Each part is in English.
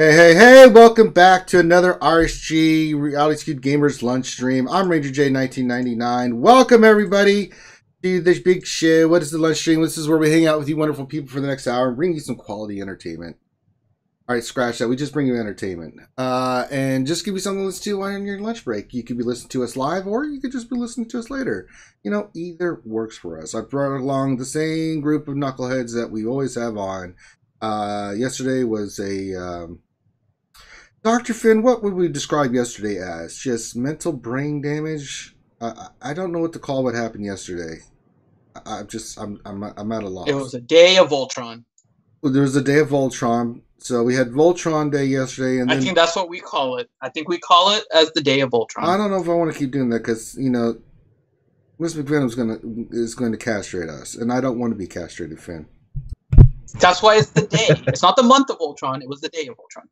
Hey, hey, hey, welcome back to another RSG Reality Skewed Gamers Lunch Stream. I'm Ranger J1999. Welcome, everybody, to this big show. What is the lunch stream? This is where we hang out with you wonderful people for the next hour and bring you some quality entertainment. All right, scratch that. We just bring you entertainment. And just give you something to listen to on your lunch break. You could be listening to us live, or you could just be listening to us later. You know, either works for us. I've brought along the same group of knuckleheads that we always have on. Yesterday was a Dr. Finn, what would we describe yesterday as? Just mental brain damage? I don't know what to call what happened yesterday. I'm at a loss. It was a day of Voltron. Well, there was a day of Voltron. So we had Voltron Day yesterday, and then, I think that's what we call it. I think we call it as the day of Voltron. I don't know if I want to keep doing that because, you know, Miss McVenom is going to castrate us, and I don't want to be castrated, Finn. That's why it's the day. It's not the month of Voltron. It was the day of Voltron.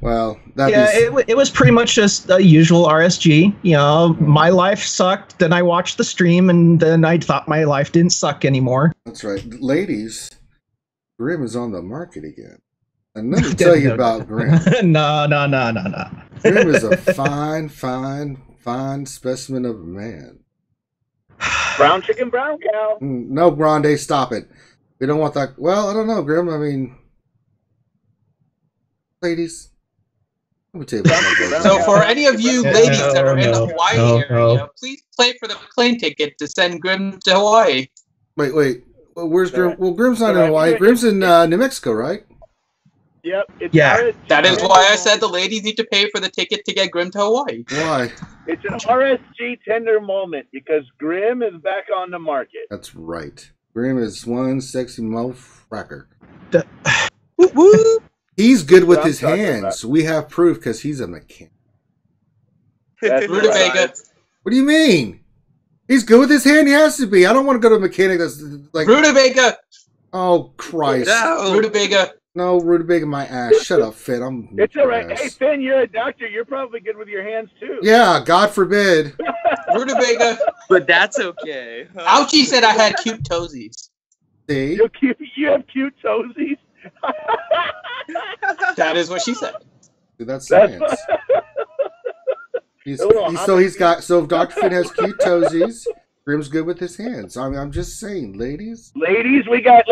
Well, it was pretty much just the usual RSG. You know, my life sucked, then I watched the stream, and then I thought my life didn't suck anymore. That's right. Ladies, Grim is on the market again. And let me tell you about Grim. No. Grim is a fine specimen of a man. Brown chicken, brown cow. No, Grande, stop it. We don't want that. Well, I don't know, Grim. I mean, ladies, let me tell you about So for any of you ladies that are in the Hawaii area, please play for the plane ticket to send Grim to Hawaii. Wait. Well, where's Grim? Well, Grim's not in Hawaii. Grim's in New Mexico, right? Yep. That is why I said the ladies need to pay for the ticket to get Grim to Hawaii. Why? It's an RSG tender moment because Grim is back on the market. That's right. Grim is one sexy mofracker. He's good with his hands. We have proof because he's a mechanic. Rutabaga. What do you mean? He's good with his hand. He has to be. I don't want to go to a mechanic that's like Rutabaga. Oh Christ! No. Rutabaga. No, Rutabaga, my ass. Shut up, Finn. It's all right. Hey, Finn, you're a doctor. You're probably good with your hands too. Yeah, God forbid. Rutabaga. But that's okay. Ouchie said I had cute toesies. See? You have cute toesies. That is what she said. Dude, that's science. So if Dr. Finn has cute toesies, Grim's good with his hands. I'm just saying, ladies. Ladies, we got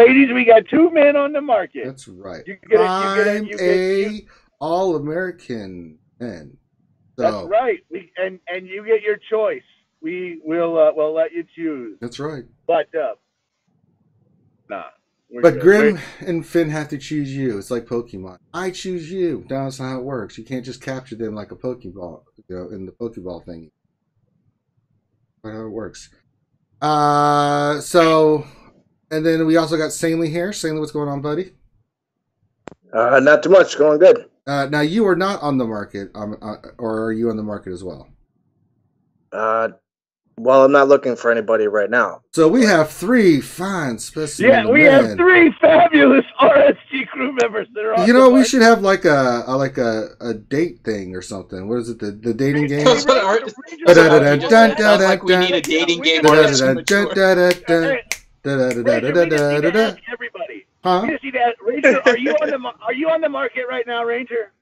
two men on the market. That's right. I'm a all-American man. So, that's right. And you get your choice. We'll let you choose. That's right. But nah. But Grim and Finn have to choose you. It's like Pokemon. I choose you. That's not how it works. You can't just capture them like a Pokeball, you know, in the Pokeball thing. That's how it works. So, and then we also got Sanely here. Sanely, what's going on, buddy? Not too much. Going good. Now, you are not on the market, or are you on the market as well? Well, I'm not looking for anybody right now. So we have three fine specimens. Yeah, we have three fabulous RSG crew members that are on. You know, we should have like a date thing or something. What is it? The dating game? Like we need a dating game. Everybody. Huh? You see that, Ranger? Are you on the market right now, Ranger?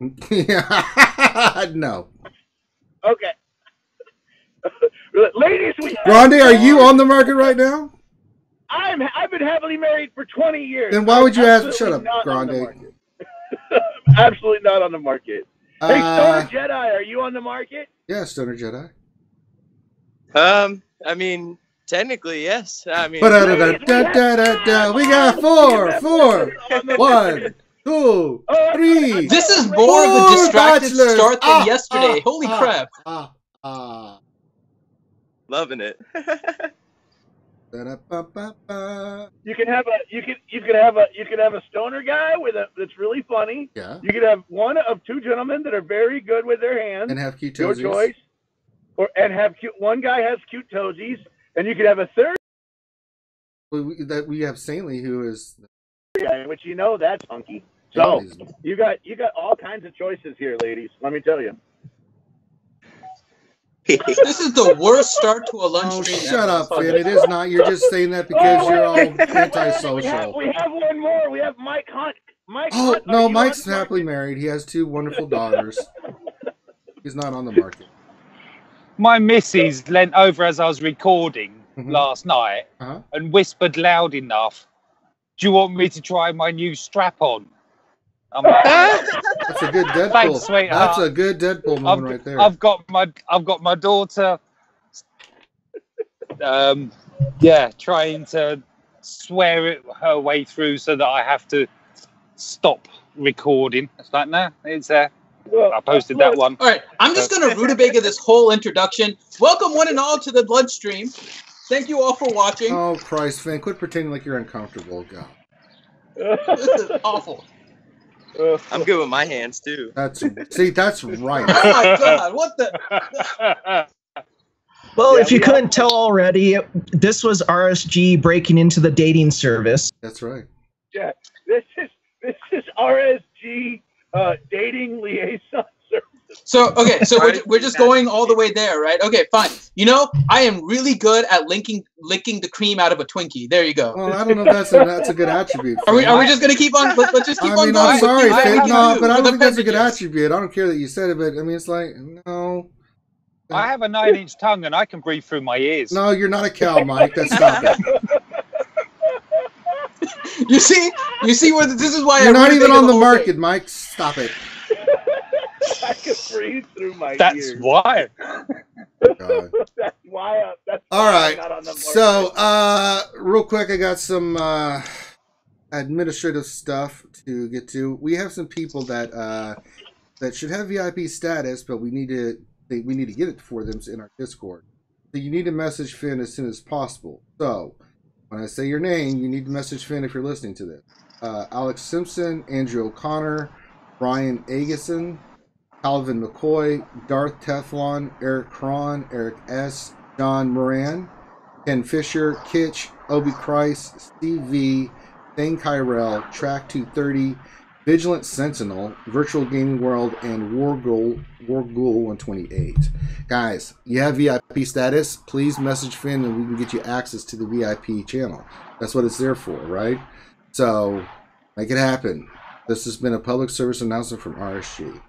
No. Okay. Ladies, Grande, are you on the market right now? I've been happily married for 20 years. Then why would you ask? Shut up, Grande. Absolutely not on the market. Hey, Stoner Jedi, are you on the market? Yeah, Stoner Jedi. I mean, technically, yes. I mean, we got four. 1, 2, 3. This is more of a distracted start than yesterday. Holy crap! Loving it. You can have a stoner guy that's really funny. Yeah. You could have one of two gentlemen that are very good with their hands. And have cute Your toesies. choice. One guy has cute toesies, and you could have a third. We have Saintly, who is. Guy, which you know that's funky. So you got all kinds of choices here, ladies. Let me tell you. This is the worst start to a lunch stream. Shut up, Finn. It is not. You're just saying that because you're all antisocial. We have one more. We have Mike Hunt. Mike. Oh, what? no, Are you Mike's on the happily market? married. He has 2 wonderful daughters. He's not on the market. My missus leant over as I was recording last night and whispered loud enough, "Do you want me to try my new strap-on?" I'm like, That's a good Deadpool. Thanks, sweetheart. That's a good Deadpool moment right there. I've got my daughter, trying to swear her way through so that I have to stop recording. It's like, no, it's I posted that one. All right, I'm just going to rutabaga this whole introduction. Welcome one and all to the lunch stream. Thank you all for watching. Oh, Christ, Finn, quit pretending like you're uncomfortable. God. This is awful. I'm good with my hands, too. That's right. Oh, my God. What the... Well, if you couldn't tell already, this was RSG breaking into the dating service. That's right. Yeah, this is RSG dating liaison service. So we're just going all the way there, right? Okay, fine. You know, I am really good at licking the cream out of a Twinkie. There you go. Well, I don't know if that's a good attribute. Are we just gonna keep on? Let's just keep on going. I'm sorry, Finn, no, but I don't think that's a good attribute. I don't care that you said it, but I mean, it's like, no. I have a 9-inch tongue and I can breathe through my ears. No, you're not a cow, Mike. That's not it. You see where this is why you're not even on the market, Mike. Stop it. I can breathe through my ears. That's why. God. That's why. All right. So, real quick, I got some administrative stuff to get to. We have some people that should have VIP status, but we need to get it for them in our Discord. So you need to message Finn as soon as possible. So when I say your name, you need to message Finn if you're listening to this. Alex Simpson, Andrew O'Connor, Brian Agason, Calvin McCoy, Darth Teflon, Eric Cron, Eric S., John Moran, Ken Fisher, Kitch, Obi Christ, Steve V, Thane Kyrell, Track 230, Vigilant Sentinel, Virtual Gaming World, and Warghoul 128. Guys, you have VIP status. Please message Finn and we can get you access to the VIP channel. That's what it's there for, right? So, make it happen. This has been a public service announcement from RSG.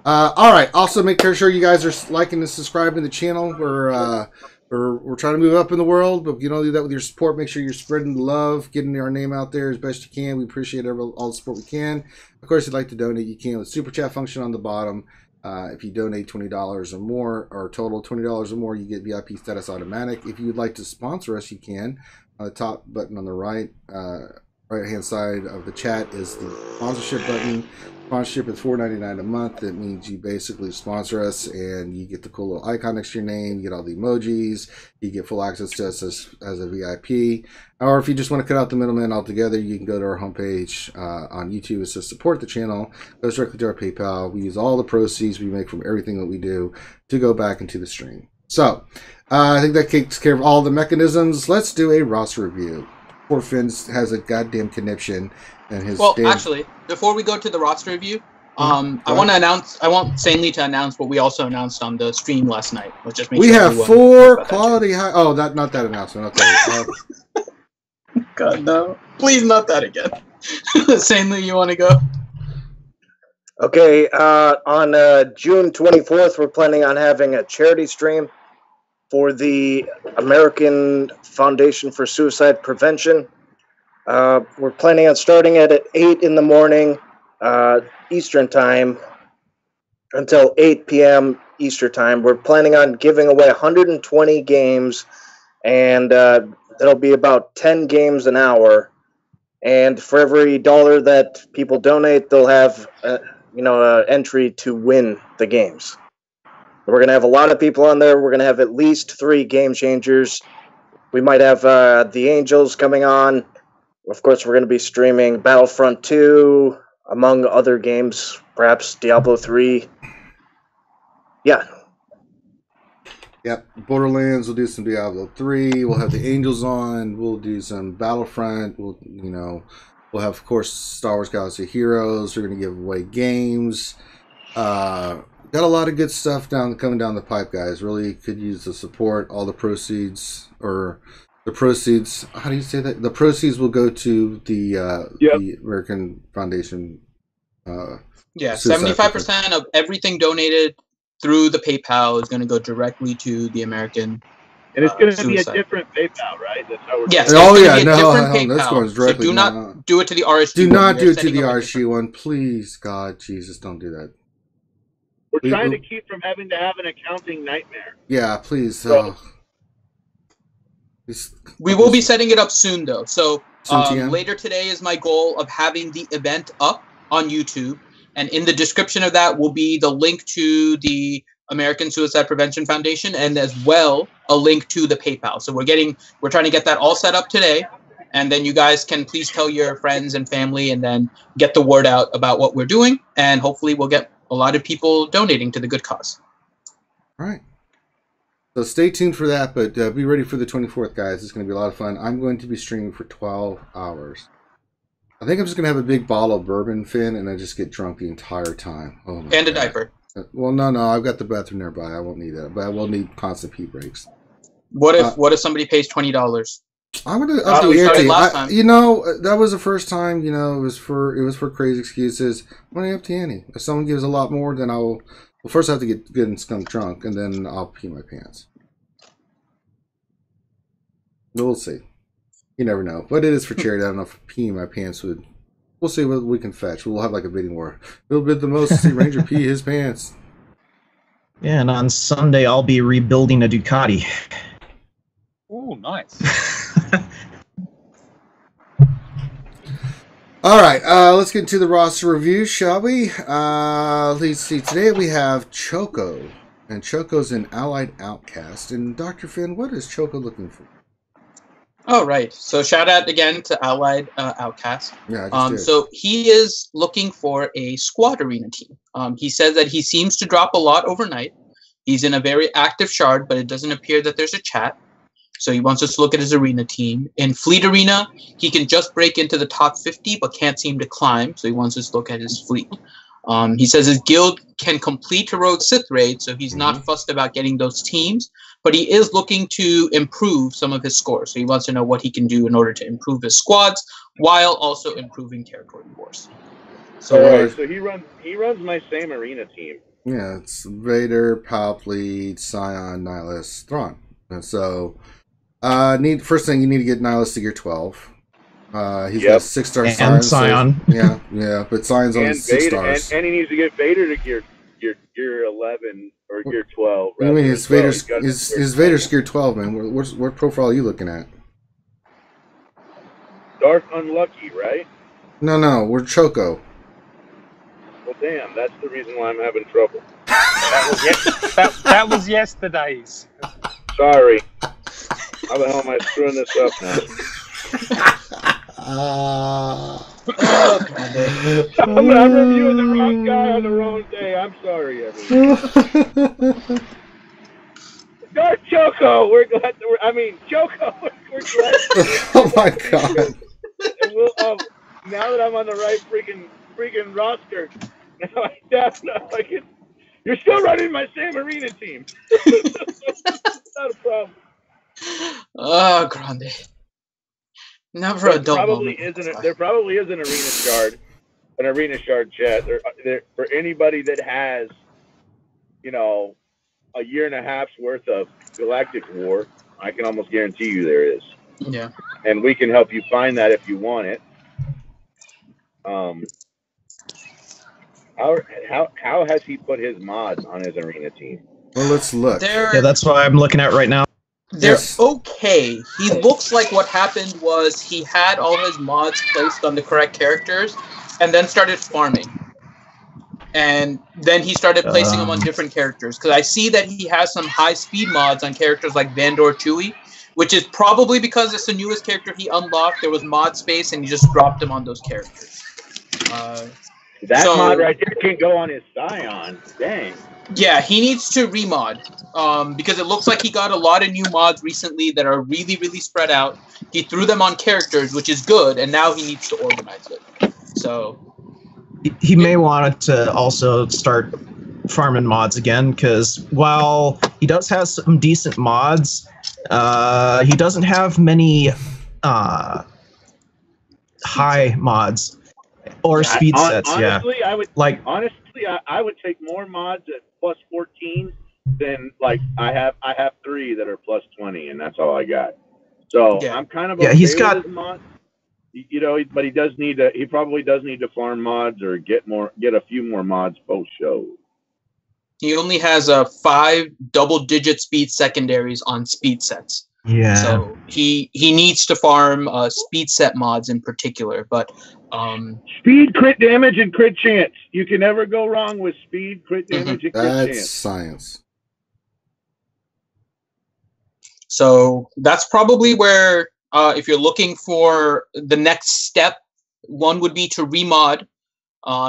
All right. Also, make sure you guys are liking and subscribing to the channel. We're trying to move up in the world, but you don't do that with your support. Make sure you're spreading the love, getting our name out there as best you can. We appreciate all the support we can. Of course, if you'd like to donate, you can with Super Chat function on the bottom. If you donate $20 or more, or total $20 or more, you get VIP status automatic. If you'd like to sponsor us, you can. On the top button on the right-hand side of the chat is the sponsorship button. Sponsorship is $4.99 a month. That means you basically sponsor us and you get the cool little icon next to your name. You get all the emojis. You get full access to us as a VIP. Or if you just want to cut out the middleman altogether, you can go to our homepage on YouTube. It says support the channel. Goes directly to our PayPal. We use all the proceeds we make from everything that we do to go back into the stream. So I think that takes care of all the mechanisms. Let's do a roster review. Poor Finn has a goddamn conniption. Actually, before we go to the roster review, I want sanely to announce what we also announced on the stream last night. Let's just make we have 4 quality high. Oh, not that announcement. Okay. God no! Please, not that again. Sanely, you want to go? Okay. On June 24th, we're planning on having a charity stream for the American Foundation for Suicide Prevention. We're planning on starting at 8 in the morning Eastern Time until 8 p.m. Eastern Time. We're planning on giving away 120 games, and that'll be about 10 games an hour. And for every $1 that people donate, they'll have an entry to win the games. We're going to have a lot of people on there. We're going to have at least 3 game changers. We might have the Angels coming on. Of course, we're going to be streaming Battlefront 2, among other games, perhaps Diablo 3. Yeah. Yep. Borderlands, we'll do some Diablo 3. We'll have the Angels on. We'll do some Battlefront. We'll have, of course, Star Wars Galaxy of Heroes. We're going to give away games. Got a lot of good stuff coming down the pipe, guys. Really could use the support. All the proceeds, or The proceeds. How do you say that? The proceeds will go to the American Foundation. Yeah, 75% of everything donated through the PayPal is going to go directly to the American. And it's going to be a different PayPal, right? That's how we're. Yes. Oh yeah, that's going directly. So do not do it to the RSG. Do not do it to the RSG one, please. God, Jesus, don't do that. We're trying to keep from having to have an accounting nightmare. Yeah, please. So, we will be setting it up soon, though. So later today is my goal of having the event up on YouTube, and in the description of that will be the link to the American Suicide Prevention Foundation, and as well a link to the PayPal. So we're trying to get that all set up today, and then you guys can please tell your friends and family, and then get the word out about what we're doing, and hopefully we'll get a lot of people donating to the good cause. All right. So stay tuned for that, but be ready for the 24th, guys. It's going to be a lot of fun. I'm going to be streaming for 12 hours. I think I'm just going to have a big bottle of bourbon, Finn, and I just get drunk the entire time. Oh my and God. A diaper. Well, no, I've got the bathroom nearby. I won't need that, but I will need constant pee breaks. What if somebody pays $20? I'm gonna up the ante. That was the first time. It was for crazy excuses. I'm gonna up the ante. If someone gives a lot more, then I'll. Well, first I have to get good and skunk drunk, and then I'll pee my pants. We'll see. You never know. But it is for charity. I don't know if peeing my pants would. We'll see what we can fetch. We'll have like a bidding war. We'll bid the most to see Ranger pee his pants. Yeah, and on Sunday I'll be rebuilding a Ducati. Oh, nice. All right, let's get into the roster review, shall we? Let's see. Today we have Choco, and Choco's an allied outcast. And Dr. Finn, what is Choco looking for? Oh, right. So shout out again to allied outcast. Yeah, I just did. So he is looking for a squad arena team. He says that he seems to drop a lot overnight. He's in a very active shard, but it doesn't appear that there's a chat. So he wants us to look at his arena team. In Fleet Arena, he can just break into the top 50, but can't seem to climb. So he wants us to look at his fleet. He says his guild can complete heroic Sith raids, so he's not fussed about getting those teams. But he is looking to improve some of his scores. So he wants to know what he can do in order to improve his squads, while also improving territory wars. So he runs my same arena team. Yeah, it's Vader, Palplead, Scion, Nihilus, Thrawn. And so... first thing, you need to get Nihilus to gear 12. He's got 6-star Scion. So, yeah, but Scion's only 6 stars. And he needs to get Vader to gear 11 or gear 12. I mean, his Vader's gear 12, man. What profile are you looking at? Darth Unlucky, right? No, we're Choco. Well, damn, that's the reason why I'm having trouble. That was yesterday's. Sorry. How the hell am I screwing this up now? I'm reviewing the wrong guy on the wrong day. I'm sorry, everyone. Darth Choco, we're glad. Choco, we're glad. Oh my God! And now that I'm on the right freaking roster, now I definitely you're still running my same arena team. Not a problem. Oh, Grande. Never a dull moment. There probably is an arena shard chat. There, for anybody that has, a year and a half's worth of Galactic War, I can almost guarantee you there is. Yeah. And we can help you find that if you want it. How has he put his mods on his arena team? Well, let's look. Yeah, that's what I'm looking at right now. They're okay. He looks like what happened was he had all his mods placed on the correct characters and then started farming. And then he started placing them on different characters. Because I see that he has some high-speed mods on characters like Vandor Chewie, which is probably because it's the newest character he unlocked. There was mod space, and he just dropped them on those characters. That mod right there can go on his Scion. Dang. Yeah, he needs to remod because it looks like he got a lot of new mods recently that are really, really spread out. He threw them on characters, which is good, and now he needs to organize it. So he may want to also start farming mods again, because while he does have some decent mods, he doesn't have many high mods or speed sets. Honestly, yeah, I would I would take more mods at plus 14 than like I have 3 that are plus 20, and that's all I got. So I'm kind of okay he's with got his mods. You know, but he probably does need to farm mods or get a few more mods post show. He only has 5 double-digit speed secondaries on speed sets. Yeah. So he needs to farm speed set mods in particular, but speed, crit damage, and crit chance. You can never go wrong with speed, crit damage, and crit chance. That's science. So that's probably where, if you're looking for the next step, one would be to remod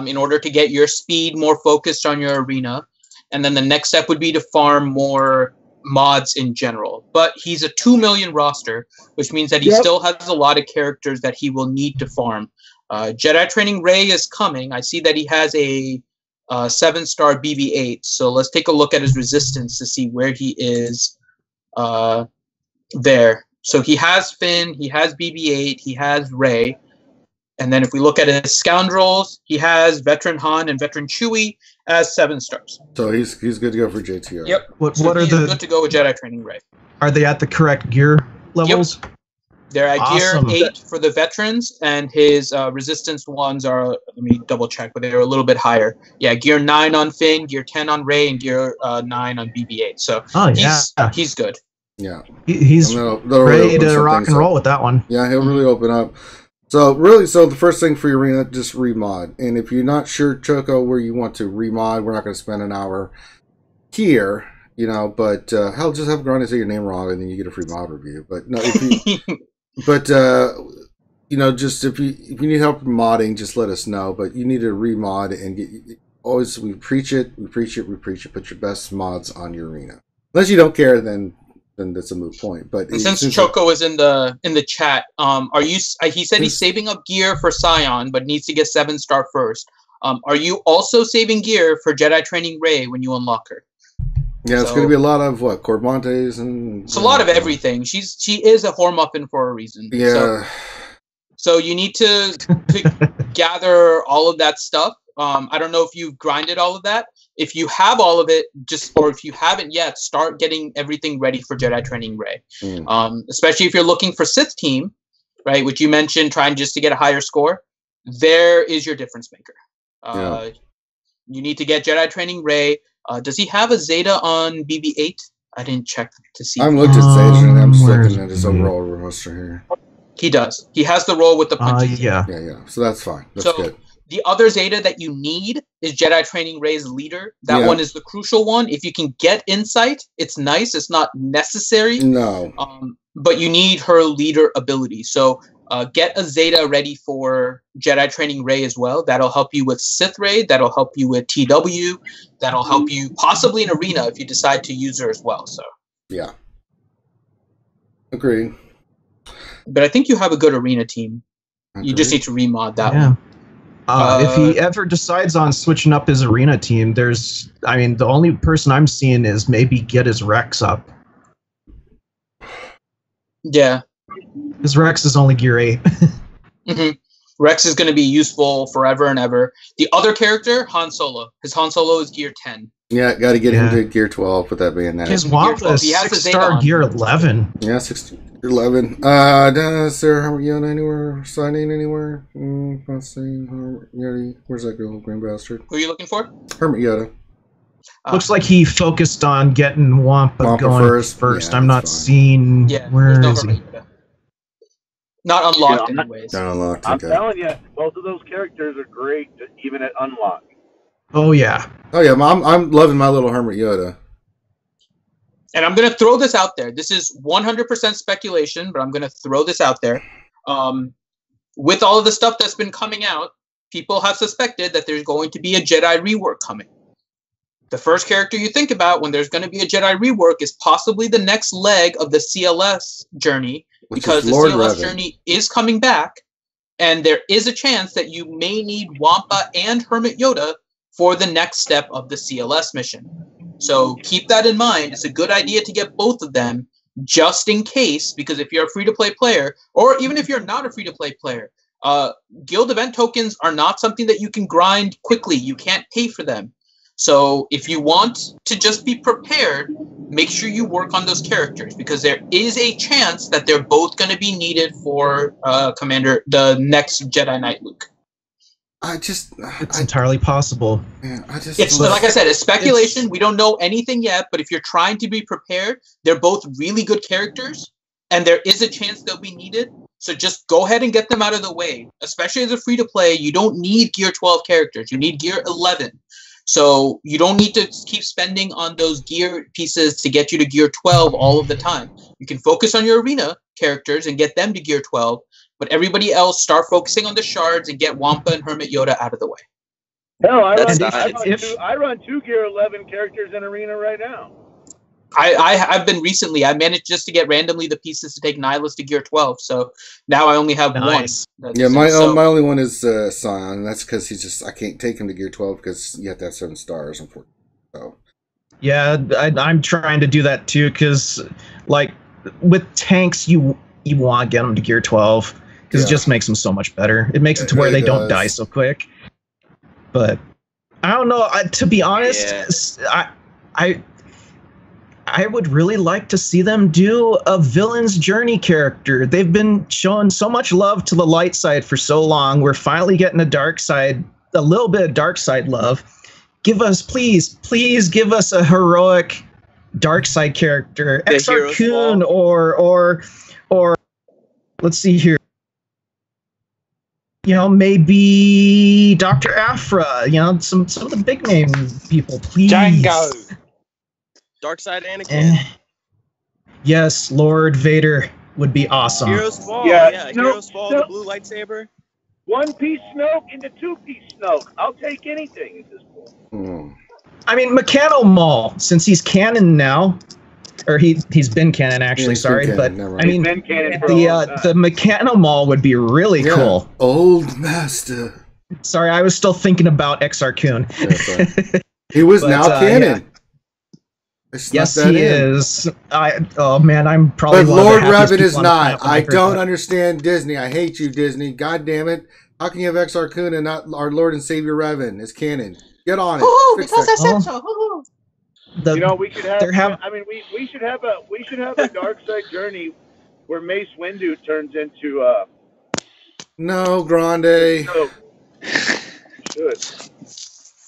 in order to get your speed more focused on your arena. And then the next step would be to farm more mods in general. But he's a 2 million roster, which means that he still has a lot of characters that he will need to farm. Jedi Training Rey is coming. I see that he has a 7-star BB-8. So let's take a look at his resistance to see where he is there. So he has Finn, he has BB-8, he has Rey. And then if we look at his scoundrels, he has Veteran Han and Veteran Chewie as 7 stars. So he's good to go for JTR. Yep. What so are he's the good to go with Jedi Training Rey. Are they at the correct gear levels? Yep. They're at Awesome. gear 8 for the veterans, and his resistance ones are, let me double check, but they're a little bit higher. Yeah, gear 9 on Finn, gear 10 on Rey, and gear 9 on BB-8. So he's good. Yeah. He's ready to rock and roll with that one. Yeah, he'll really open up. So the first thing for your arena, just remod. And if you're not sure, Choco, where you want to remod, we're not going to spend an hour here, but hell, just have Grande say your name wrong and then you get a free mod review. But no, if you, just if you need help modding, just let us know. But you need to remod and we preach it. Put your best mods on your arena. Unless you don't care, then that's a moot point. But since Choco is in the chat, are you? He said he's saving up gear for Scion, but needs to get 7-star first. Are you also saving gear for Jedi Training Rey when you unlock her? Yeah, it's going to be a lot of Cormontes and. It's a lot of everything. She is a whore muffin for a reason. Yeah. So you need to gather all of that stuff. I don't know if you've grinded all of that. If you have all of it, or if you haven't yet, start getting everything ready for Jedi Training Rey. Especially if you're looking for Sith team, right? Which you mentioned, trying just to get a higher score. There is your difference maker. You need to get Jedi Training Rey. Does he have a Zeta on BB-8? I didn't check to see. I'm looking at Zeta and I'm just looking at his overall roster here. He does. He has the role with the punches. Yeah. So that's fine. That's good. The other Zeta that you need is Jedi Training Rey's leader. That one is the crucial one. If you can get insight, it's nice. It's not necessary. No. But you need her leader ability. So get a Zeta ready for Jedi Training Rey as well. That'll help you with Sith Raid. That'll help you with TW. That'll help you possibly in Arena if you decide to use her as well. So. Yeah. Agree. But I think you have a good Arena team. You just need to remod that one. If he ever decides on switching up his arena team, the only person I'm seeing is maybe get his Rex up. Yeah. His Rex is only gear 8. Rex is going to be useful forever and ever. The other character, Han Solo. His Han Solo is gear 10. Yeah, got to get him to gear 12 with that being that. His Wampa is 6-star gear 11. Yeah, 11. Is there Hermione anywhere? Signing anywhere? Let's see. Where's that girl, green bastard? Who are you looking for? Hermit Yoda. Looks like he focused on getting Wampa going first. Yeah, I'm not seeing. Yeah, where is he? Not unlocked, anyways. Not unlocked. I'm telling you, both of those characters are great, even at unlock. Oh yeah. I'm loving my little Hermit Yoda. And I'm going to throw this out there. This is 100% speculation, but I'm going to throw this out there. With all of the stuff that's been coming out, people have suspected that there's going to be a Jedi rework coming. The first character you think about when there's going to be a Jedi rework is possibly the next leg of the CLS journey, because the CLS journey is coming back, and there is a chance that you may need Wampa and Hermit Yoda for the next step of the CLS mission. So keep that in mind. It's a good idea to get both of them just in case, because if you're a free-to-play player, or even if you're not a free-to-play player, guild event tokens are not something that you can grind quickly. You can't pay for them. So if you want to just be prepared, make sure you work on those characters, because there is a chance that they're both going to be needed for the next Jedi Knight Luke. It's entirely possible. Man, it's like I said, it's speculation. We don't know anything yet, but if you're trying to be prepared, they're both really good characters, and there is a chance they'll be needed. So just go ahead and get them out of the way. Especially as a free-to-play, you don't need Gear 12 characters. You need Gear 11. So you don't need to keep spending on those gear pieces to get you to Gear 12 all of the time. You can focus on your arena characters and get them to Gear 12, but everybody else start focusing on the shards and get Wampa and Hermit Yoda out of the way. Hell, I run 2 Gear 11 characters in arena right now. I've been recently. I managed just to get randomly the pieces to take Nihilus to Gear 12, so now I only have one. Yeah, my only one is Scion, and that's because I can't take him to Gear 12 because you have to have 7 stars, unfortunately. So. Yeah, I'm trying to do that too, because like with tanks, you want to get them to Gear 12 because it just makes them so much better. It makes it to where they don't die so quick. But I don't know. To be honest, I would really like to see them do a villain's journey character. They've been showing so much love to the light side for so long. We're finally getting a dark side, a little bit of dark side love. Give us, please give us a heroic dark side character. XR Kun or let's see here. Maybe Dr. Aphra. Some of the big name people, please. Django. Dark Side Anakin. Yes, Lord Vader would be awesome. Heroes Fall. Heroes Fall, the blue lightsaber. 1-piece Snoke into 2-piece Snoke. I'll take anything at this point. I mean, Meccano Maul, since he's canon now, or he's been canon actually. But I mean, the Meccano Maul would be really cool. Old Master. Sorry, I was still thinking about XR Kun. He was now canon. Yeah. Yes, he is. Oh man, I'm probably. But Lord Revan is not. I don't understand Disney. I hate you, Disney. God damn it! How can you have XR Kun and not our Lord and Savior Revan as canon? Get on it. Because I said so. We should have. I mean, we should have a dark side journey where Mace Windu turns into. No, Grande. Should.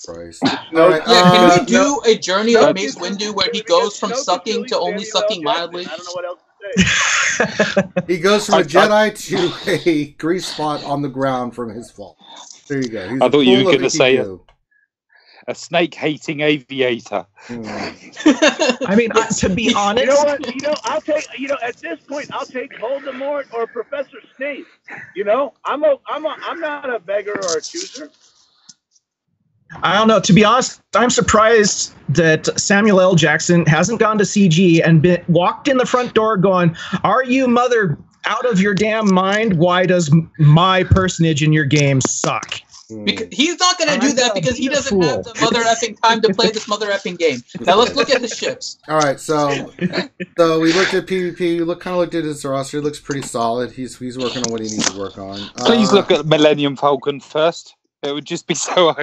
Christ. Right. Can we do a journey of Mace Windu where he goes from sucking to only sucking mildly? I don't know what else to say. He goes from a Jedi to a grease spot on the ground from his fall. There you go. I thought you were going to say a snake-hating aviator. I mean, to be honest, you know what? I'll take. At this point, I'll take Voldemort or Professor Snape. I'm not a beggar or a chooser. I don't know. To be honest, I'm surprised that Samuel L. Jackson hasn't gone to CG and walked in the front door going, "Are you mother out of your damn mind? Why does my personage in your game suck?" Because he's not going to do that because he doesn't have the mother effing time to play this mother effing game. Now let's look at the ships. All right, so we looked at PvP. We looked at his roster. He looks pretty solid. He's working on what he needs to work on. Please look at Millennium Falcon first. It would just be so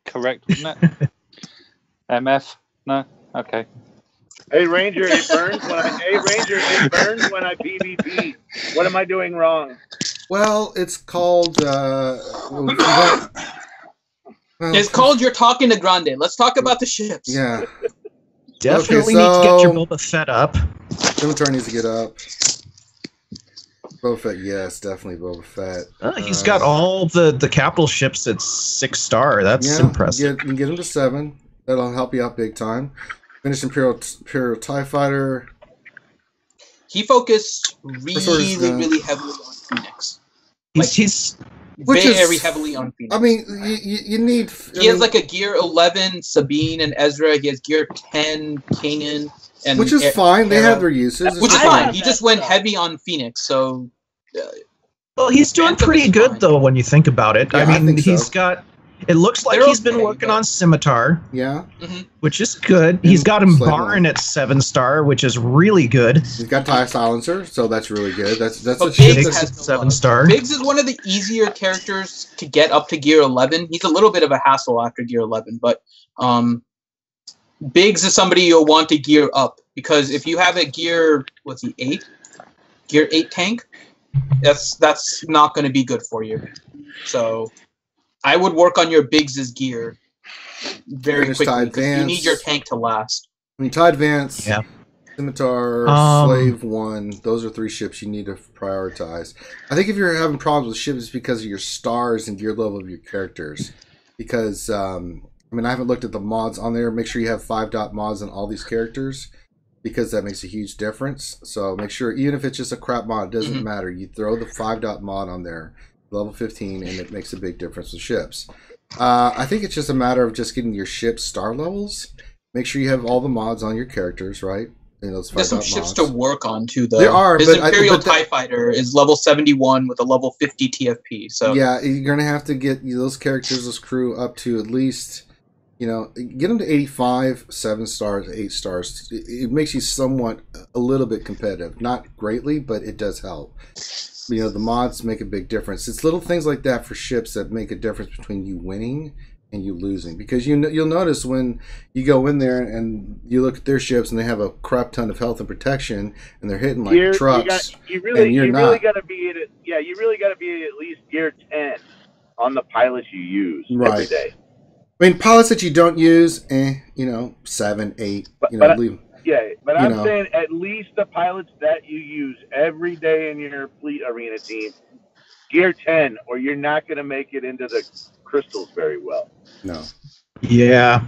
correct, wouldn't it? MF? No? Okay. Hey Ranger, it burns when I PvP. What am I doing wrong? Well, it's called it's called You're Talking to Grande. Let's talk about the ships. Yeah. Definitely need to get your Boba Fett up. Inventory needs to get up. Boba Fett, yes, definitely Boba Fett. He's got all the capital ships at 6-star. That's impressive. You can get him to 7. That'll help you out big time. Finish Imperial TIE Fighter. He focused really heavily on Phoenix. He's very heavily on Phoenix. I mean, you need... He has like a Gear 11 Sabine and Ezra. He has Gear 10 Kanan. Which is fine. They have their uses. Which is fine. He just went heavy on Phoenix, so... well, he's doing pretty good, though, when you think about it. Yeah, I mean, he's got It looks like he's been working on Scimitar. Yeah. Which is good. He's got him Barn at 7-star, which is really good. He's got TIE Silencer, so that's really good. That's a Biggs ship has 7-star. Biggs is one of the easier characters to get up to gear 11. He's a little bit of a hassle after gear 11, but Biggs is somebody you'll want to gear up, because if you have a gear, what's he, 8? Gear 8 tank, that's not going to be good for you. So I would work on your Biggs's gear very quickly, because you need your tank to last. I mean, TIE Advance, yeah. Scimitar, Slave 1, those are 3 ships you need to prioritize. I think if you're having problems with ships, it's because of your stars and gear level of your characters. Because, I mean, I haven't looked at the mods on there. Make sure you have 5-dot mods on all these characters, because that makes a huge difference. So make sure, even if it's just a crap mod, it doesn't matter. You throw the 5-dot mod on there, level 15, and it makes a big difference with ships. I think it's just a matter of just getting your ship's star levels. Make sure you have all the mods on your characters, right? You know, those There's some ships mods to work on too, though. There are. His Imperial TIE Fighter is level 71 with a level 50 TFP. So yeah, you're gonna have to get those characters, those crew, up to at least, you know, get them to 85, 7 stars, 8 stars. It makes you somewhat a little bit competitive, not greatly, but it does help. You know, the mods make a big difference. It's little things like that for ships that make a difference between you winning and you losing. Because you'll notice when you go in there and you look at their ships and they have a crap ton of health and protection and they're hitting like trucks. You really got to be at least gear 10 on the pilots you use every day. I mean, pilots that you don't use, you know, 7, 8. Leave. Yeah, but I'm saying at least the pilots that you use every day in your fleet arena team, gear 10, or you're not going to make it into the crystals very well. No. Yeah.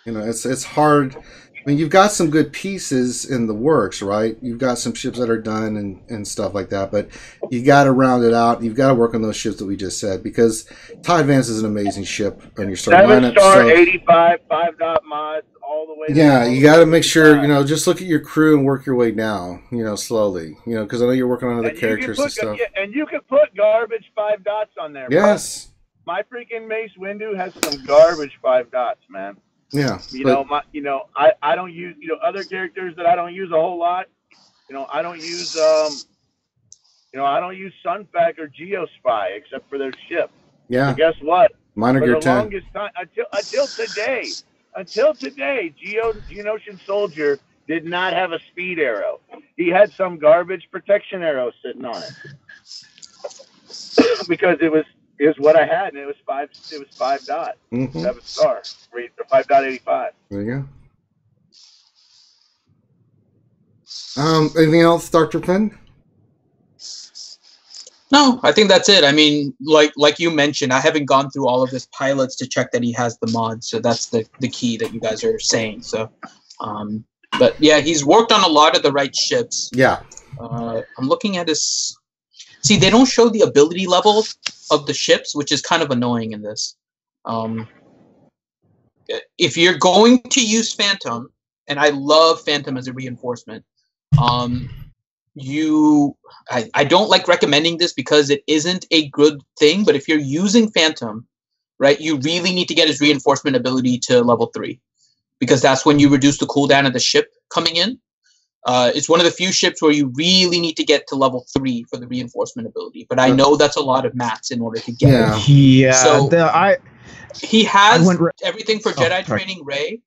You know, it's hard. I mean, you've got some good pieces in the works, right? You've got some ships that are done and stuff like that, but you got to round it out. You've got to work on those ships that we just said, because TIE Advance is an amazing ship on your start lineup. 7-star, 85, 5-dot mods, all the way. Yeah, you got to make sure, you know, just look at your crew and work your way down, you know, slowly. You know, because I know you're working on other characters and stuff. And you can put garbage 5 dots on there. Yes. Bro. My freaking Mace Windu has some garbage 5 dots, man. Yeah. I don't use, other characters that I don't use a whole lot. I don't use I don't use Sunfac or Geospy except for their ship. Yeah. So guess what? Mine are gear 10. Longest time until today, Geonosian Soldier did not have a speed arrow. He had some garbage protection arrow sitting on it. Because it was what I had, and it was 5 dot, 7-star, 5.85. There you go. Anything else, Dr. Finn? No, I think that's it. I mean, like you mentioned, I haven't gone through all of his pilots to check that he has the mods, so that's the key that you guys are saying. So, but yeah, he's worked on a lot of the right ships. Yeah. I'm looking at his. See, they don't show the ability level of the ships, which is kind of annoying in this. If you're going to use Phantom, and I love Phantom as a reinforcement, I don't like recommending this because it isn't a good thing, but if you're using Phantom, right, you really need to get his reinforcement ability to level 3, because that's when you reduce the cooldown of the ship coming in. It's one of the few ships where you really need to get to level 3 for the reinforcement ability. But I know that's a lot of mats in order to get it. Yeah. So he has everything for Jedi Training Rey.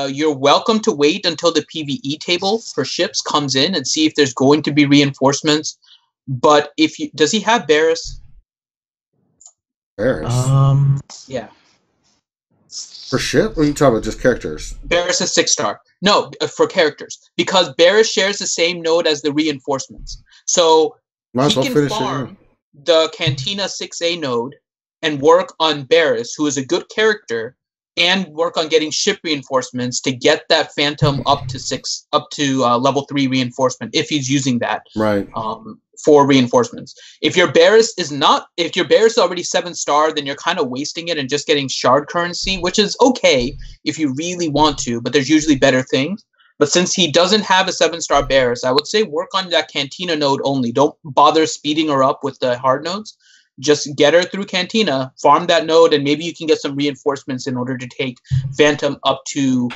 You're welcome to wait until the PvE table for ships comes in and see if there's going to be reinforcements. But does he have Barriss? Barriss? Yeah. For ship? Or are you talking about just characters? Barriss is 6-star. No, for characters. Because Barriss shares the same node as the reinforcements. So he can farm the Cantina 6A node and work on Barriss, who is a good character, and work on getting ship reinforcements to get that Phantom up to level 3 reinforcement if he's using that. Right. For reinforcements. If your Barriss is already 7-star, then you're kind of wasting it and just getting shard currency, which is okay if you really want to, but there's usually better things. But since he doesn't have a 7-star Barriss, I would say work on that Cantina node only. Don't bother speeding her up with the hard nodes. just get her through Cantina, farm that node, and maybe you can get some reinforcements in order to take Phantom up to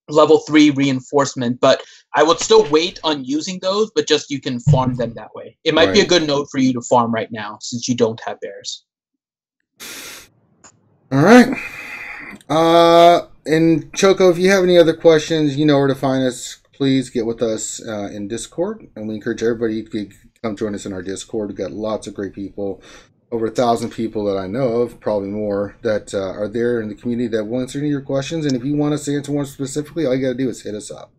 level 3 reinforcement. But I would still wait on using those, but just you can farm them that way. It might be a good node for you to farm right now since you don't have bears. All right. And Choco, if you have any other questions, you know where to find us. Please get with us in Discord, and we encourage everybody to come join us in our Discord. We've got lots of great people, over 1,000 people that I know of, probably more, that are there in the community that will answer any of your questions. And if you want us to answer one specifically, all you got to do is hit us up.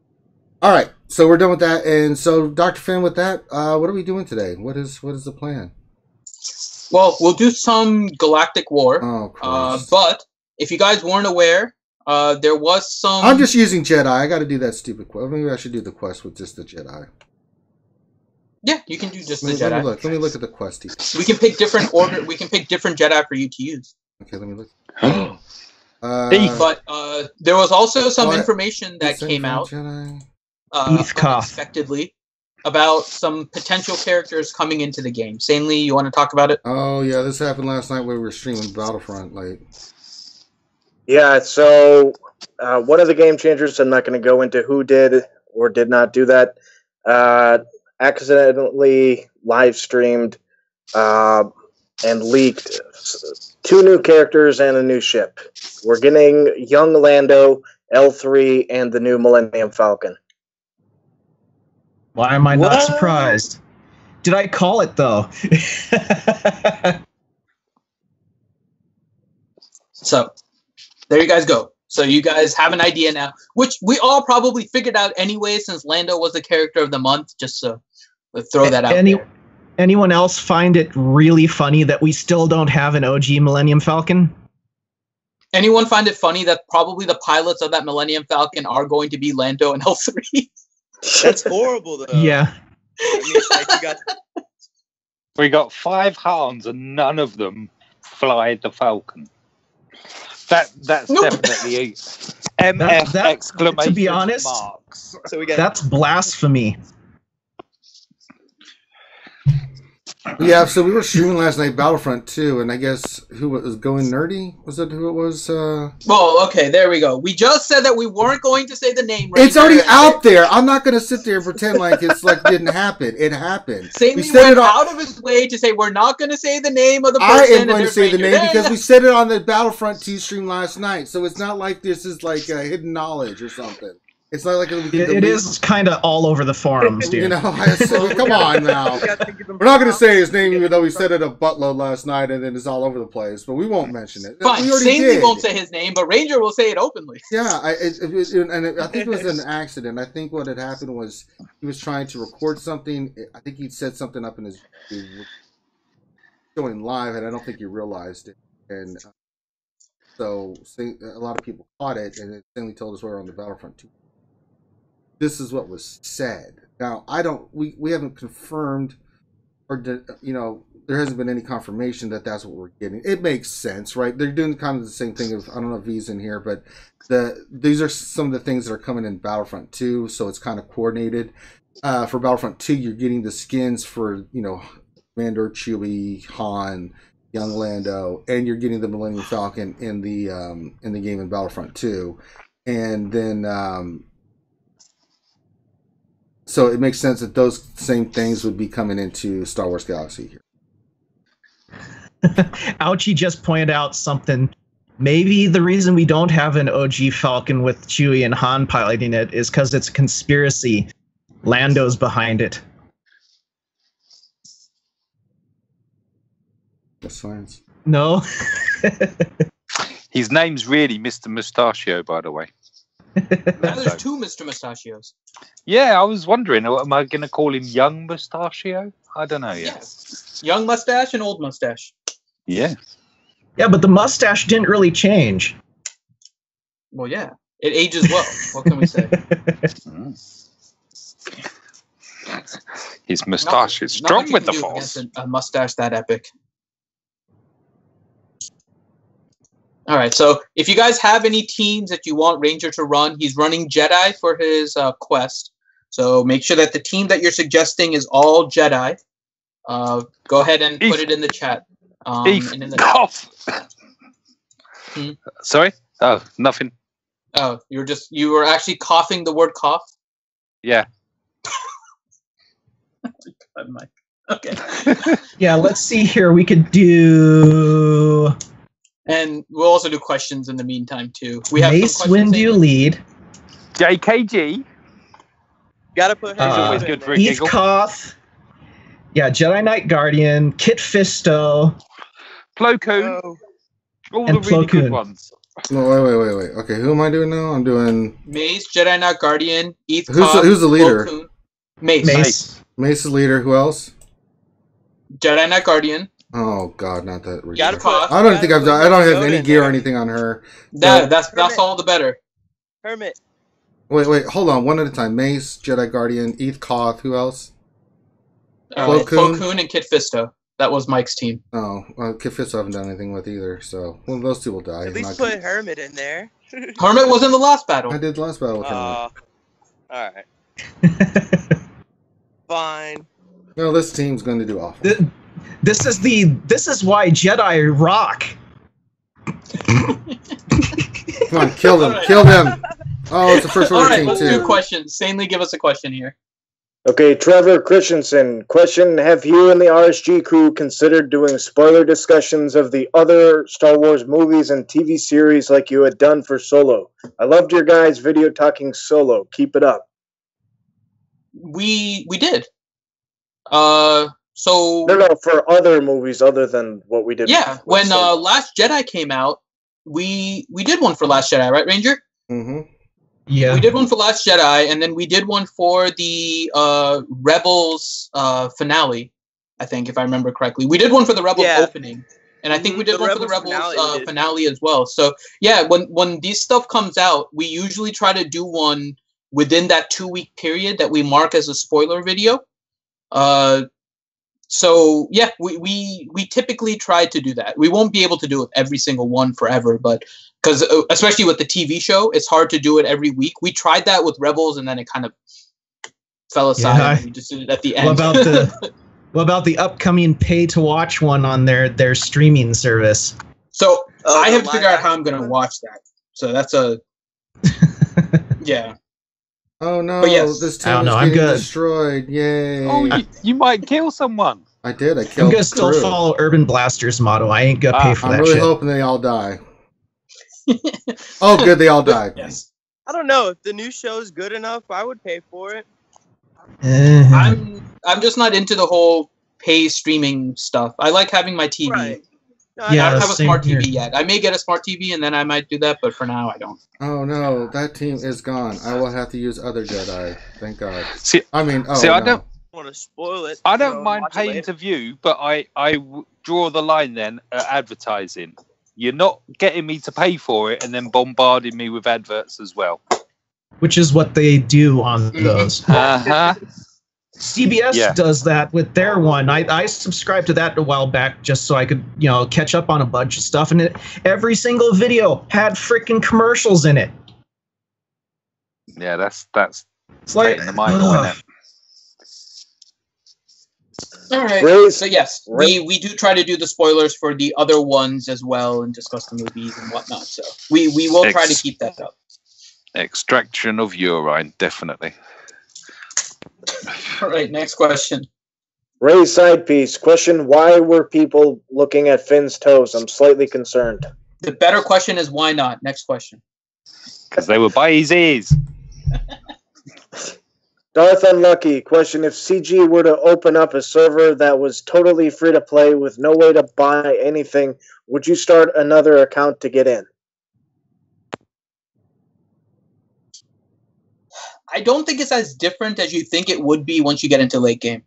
All right, so we're done with that. And so, Dr. Finn, with that, what are we doing today? What is the plan? Well, we'll do some Galactic War. Oh, but if you guys weren't aware, there was some... I'm just using Jedi. I got to do that stupid quest. Maybe I should do the quest with just the Jedi. Yeah, you can do just the Jedi. Let me look at the quest. We can pick different order. We can pick different Jedi for you to use. Okay, let me look. But there was also some information that came out unexpectedly about some potential characters coming into the game. Sanely, you want to talk about it? Oh yeah, this happened last night when we were streaming Battlefront. Yeah, so one of the game changers, I'm not going to go into who did or did not do that, accidentally live streamed and leaked 2 new characters and a new ship. We're getting young Lando, L3, and the new Millennium Falcon. Why am I not surprised? Did I call it, though? So, there you guys go. So you guys have an idea now, which we all probably figured out anyway since Lando was the character of the month, just to throw that out there. Anyone else find it really funny that we still don't have an OG Millennium Falcon? Anyone find it funny that probably the pilots of that Millennium Falcon are going to be Lando and L3? That's horrible, though. Yeah. I mean, we got 5 Hans and none of them fly the Falcon. That's definitely a MF exclamation to be honest, marks. So that's blasphemy. Yeah, so we were streaming last night Battlefront 2, and I guess who was going nerdy? Was that who it was? Well, okay, there we go. We just said that we weren't going to say the name. It's already out there. I'm not going to sit there and pretend like it's like didn't happen. It happened. Sammy went out of his way to say we're not going to say the name of the person. I am going to say the name because we said it on the Battlefront 2 stream last night, so it's not like this is like hidden knowledge or something. It's not like it is kind of all over the forums, dude. You know, come on now. We're not going to say his name, even though we said it a buttload last night, and then it's all over the place. But we won't mention it. Fine, Sammy won't say his name, but Ranger will say it openly. Yeah, I think it was an accident. I think what had happened was he was trying to record something. I think he'd set something up in his showing live, and I don't think he realized it. And so a lot of people caught it, and it suddenly told us we were on the Battlefront 2. This is what was said. Now, we haven't confirmed, or there hasn't been any confirmation that that's what we're getting. It makes sense, right? They're doing kind of the same thing. I don't know if V's in here, but these are some of the things that are coming in Battlefront 2, so it's kind of coordinated. For Battlefront 2, you're getting the skins for, Commander, Chewie, Han, young Lando, and you're getting the Millennium Falcon in the game in Battlefront 2. And then so it makes sense that those same things would be coming into Star Wars Galaxy here. Ouchie just pointed out something. Maybe the reason we don't have an OG Falcon with Chewie and Han piloting it is because it's a conspiracy. Lando's behind it. That's science. No. His name's really Mr. Mustachio, by the way. Now there's 2 Mr. Mustachios. Yeah, I was wondering, am I going to call him Young Mustachio? I don't know yet. Yes. Young mustache and old mustache. Yeah. Yeah, but the mustache didn't really change. Well, yeah. It ages well. What can we say? His mustache is strong with the Force. A mustache that epic. All right, so if you guys have any teams that you want Ranger to run, he's running Jedi for his quest. So make sure that the team that you're suggesting is all Jedi. Go ahead and put it in the chat. Keith, and in the, cough. Hmm? Sorry? Oh, nothing. Oh, you were actually coughing the word cough? Yeah. God, Mike. Okay. Yeah, let's see here. We could do And we'll also do questions in the meantime too. We have Mace some questions Windu in. lead. JKG. Gotta put her. He's always good for a Eth giggle. Koth. Yeah, Jedi Knight Guardian, Kit Fisto, Plo Koon. Oh, All and the really Plo good Koon. ones. No, wait. Okay, who am I doing now? I'm doing. Mace, Jedi Knight Guardian, Eth Who's the leader? Plo Koon. Mace. Mace. Mace is leader. Who else? Jedi Knight Guardian. Oh God, not that. gotta put. I don't think I've done. I don't have Yoda any in gear or there. anything on her. That's Hermit. all the better. Hermit. Wait, hold on, one at a time. Mace, Jedi Guardian, Eth Koth. Who else? Plo Koon? Koon and Kit Fisto. That was Mike's team. Oh, Kit Fist I haven't done anything with either. So, well, those two will die. At least put Hermit in there. Hermit was in the last battle. I did the last battle with him. All right. Fine. No, this team's going to do awful. This is why Jedi rock. Come on, kill them, All right. kill them. Oh, it's the first All order right, team let's too. do questions. Sanely, give us a question here. Okay, Trevor Christensen. Question: have you and the RSG crew considered doing spoiler discussions of the other Star Wars movies and TV series like you had done for Solo? I loved your guys' video talking Solo. Keep it up. We did. So No, for other movies other than what we did. yeah, with when Solo. Last Jedi came out, we did one for Last Jedi, right, Ranger? Mm-hmm. Yeah. We did one for Last Jedi, and then we did one for the Rebels finale, I think, if I remember correctly. We did one for the Rebels opening, and I think we did The one for the Rebels Rebels finale finale as well. So yeah, when these stuff comes out, we usually try to do one within that 2-week period that we mark as a spoiler video. So yeah, we typically try to do that. We won't be able to do it every single one forever, but because especially with the TV show, it's hard to do it every week. We tried that with Rebels, and then it kind of fell aside. Yeah. And we just did it at the end. What about the upcoming pay-to-watch one on their streaming service? So I the have to figure out live how I'm going to action watch that. So that's a yeah. Oh no, But yes. this I team don't is know, I'm getting good. destroyed. Yay. Oh, you might kill someone. I did. I I'm killed gonna still crew. follow Urban Blaster's motto. I ain't gonna pay for I'm that really shit. hoping they all die. Oh, good, they all died. Yes. I don't know if the new show's good enough. I would pay for it. I'm just not into the whole pay streaming stuff. I like having my TV. Right. No, I Yeah, don't have a same smart here. TV yet. I may get a smart TV and then I might do that, but for now I don't. Oh no, that team is gone. I will have to use other Jedi. Thank God. See, I mean, oh see, I no. don't. want to spoil it. I so don't mind watch it paying later. to view, but I draw the line then at advertising. You're not getting me to pay for it and then bombarding me with adverts as well. Which is what they do on those. Uh-huh. CBS does that with their one. I subscribed to that a while back just so I could, catch up on a bunch of stuff. And every single video had freaking commercials in it. Yeah, that's It's like, in the mind, isn't it? All right. Raise- So yes, we do try to do the spoilers for the other ones as well and discuss the movies and whatnot. So we will try to keep that up. Extraction of urine, definitely. All right. Next question. Ray's side piece. Question: why were people looking at Finn's toes? I'm slightly concerned. The better question is why not? Next question. Because they were by his ears. Darth Unlucky. Question: if CG were to open up a server that was totally free to play with no way to buy anything, would you start another account to get in? I don't think it's as different as you think it would be once you get into late game.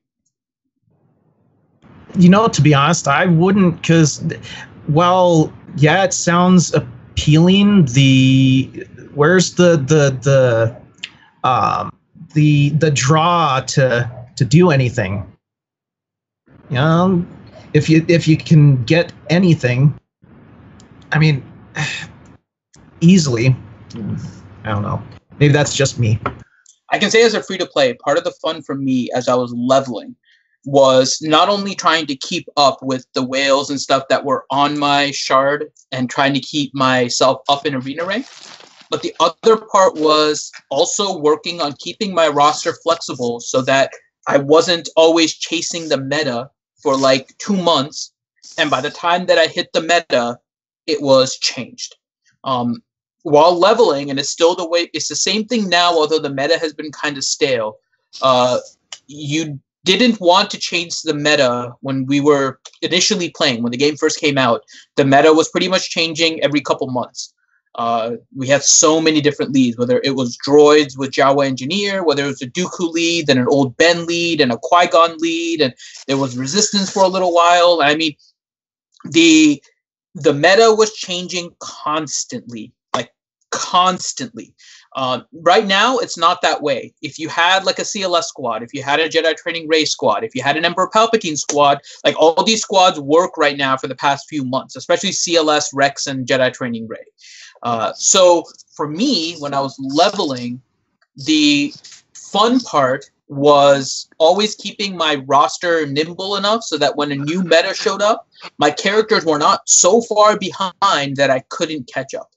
to be honest, I wouldn't, because, well, yeah, it sounds appealing. Where's the draw to do anything? If you can get anything, I mean, easily. I don't know. Maybe that's just me. I can say as a free-to-play, part of the fun for me as I was leveling was not only trying to keep up with the whales and stuff that were on my shard and trying to keep myself up in arena rank, but the other part was also working on keeping my roster flexible so that I wasn't always chasing the meta for like 2 months, and by the time that I hit the meta, it was changed. While leveling, and it's still the way, it's the same thing now, although the meta has been kind of stale. You didn't want to change the meta when we were initially playing. When the game first came out, the meta was pretty much changing every couple months. We had so many different leads, whether it was droids with Jawa Engineer, whether it was a Dooku lead, then an old Ben lead, and a Qui-Gon lead, and there was Resistance for a little while. I mean, the meta was changing constantly, like constantly. Right now, it's not that way. If you had like a CLS squad, if you had a Jedi Training Ray squad, if you had an Emperor Palpatine squad, like all these squads work right now for the past few months, especially CLS, Rex, and Jedi Training Ray. So for me, when I was leveling, the fun part was always keeping my roster nimble enough so that when a new meta showed up, my characters were not so far behind that I couldn't catch up.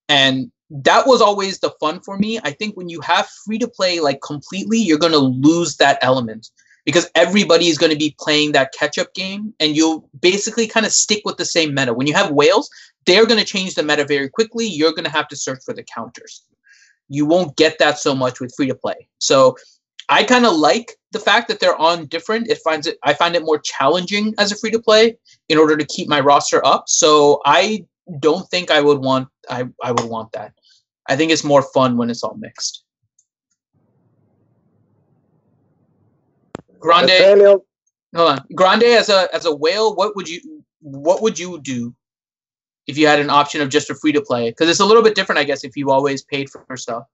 And that was always the fun for me. I think when you have free to play like completely, you're going to lose that element because everybody is going to be playing that catch up game and you'll basically kind of stick with the same meta. When you have whales, they're going to change the meta very quickly. You're going to have to search for the counters. You won't get that so much with free to play. So I kind of like the fact that they're on different. I find it more challenging as a free to play in order to keep my roster up. So I don't think I would want that. I think it's more fun when it's all mixed. Grande, Nathaniel? hold on. Grande as a whale, what would you do if you had an option of just a free to play? Because it's a little bit different, I guess, if you always paid for stuff.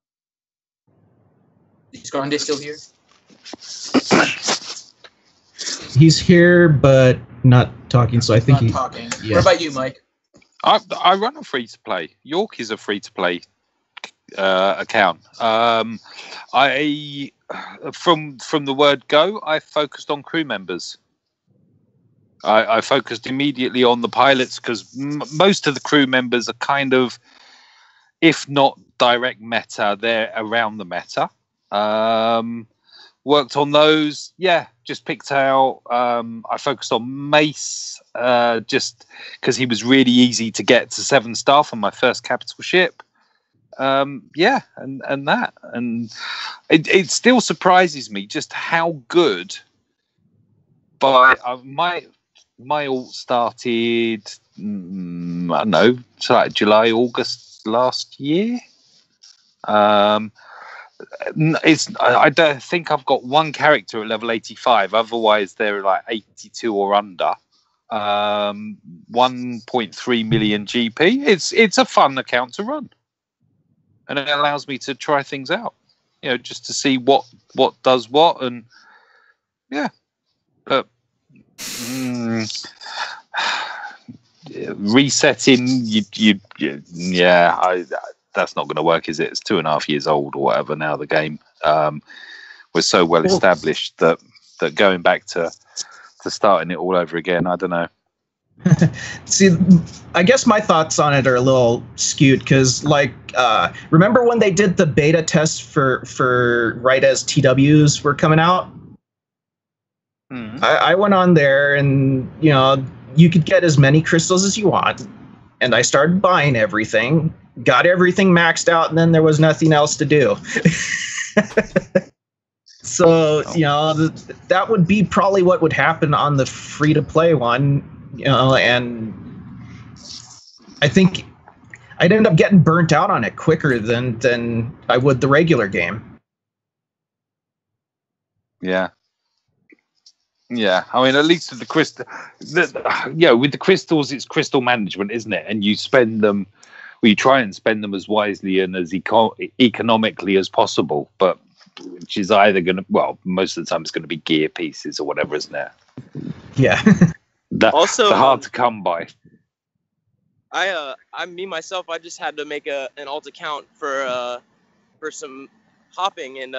Is Grande still here? He's here, but not talking. So I think he's talking. Yeah. What about you, Mike? I run a free to play. York is a free to play account. I from the word go, I focused on crew members. I focused immediately on the pilots because most of the crew members are kind of, if not direct meta, they're around the meta. Worked on those, just picked out. I focused on Mace just because he was really easy to get to 7-star for my first capital ship. And that. And it still surprises me just how good my alt started, I don't know, so like July, August last year. I don't think I've got one character at level 85. Otherwise, they're like 82 or under. 1.3 million GP. It's a fun account to run, and it allows me to try things out. Just to see what does what, and resetting. That's not going to work, is it? It's 2.5 years old or whatever now. The game was so well established that going back to starting it all over again, I don't know. See, I guess my thoughts on it are a little skewed because, remember when they did the beta test for right as TWs were coming out? Mm-hmm. I went on there and, you could get as many crystals as you want. And I started buying everything, got everything maxed out, and then there was nothing else to do. So, that would be probably what would happen on the free-to-play one, and I think I'd end up getting burnt out on it quicker than I would the regular game. Yeah. Yeah, I mean, at least with the crystal, with the crystals, it's crystal management, isn't it? And you spend them, you try and spend them as wisely and as economically as possible. But which is either going to, most of the time it's going to be gear pieces or whatever, isn't it? Yeah. They're hard to come by. I myself, I just had to make an alt account for some hopping, and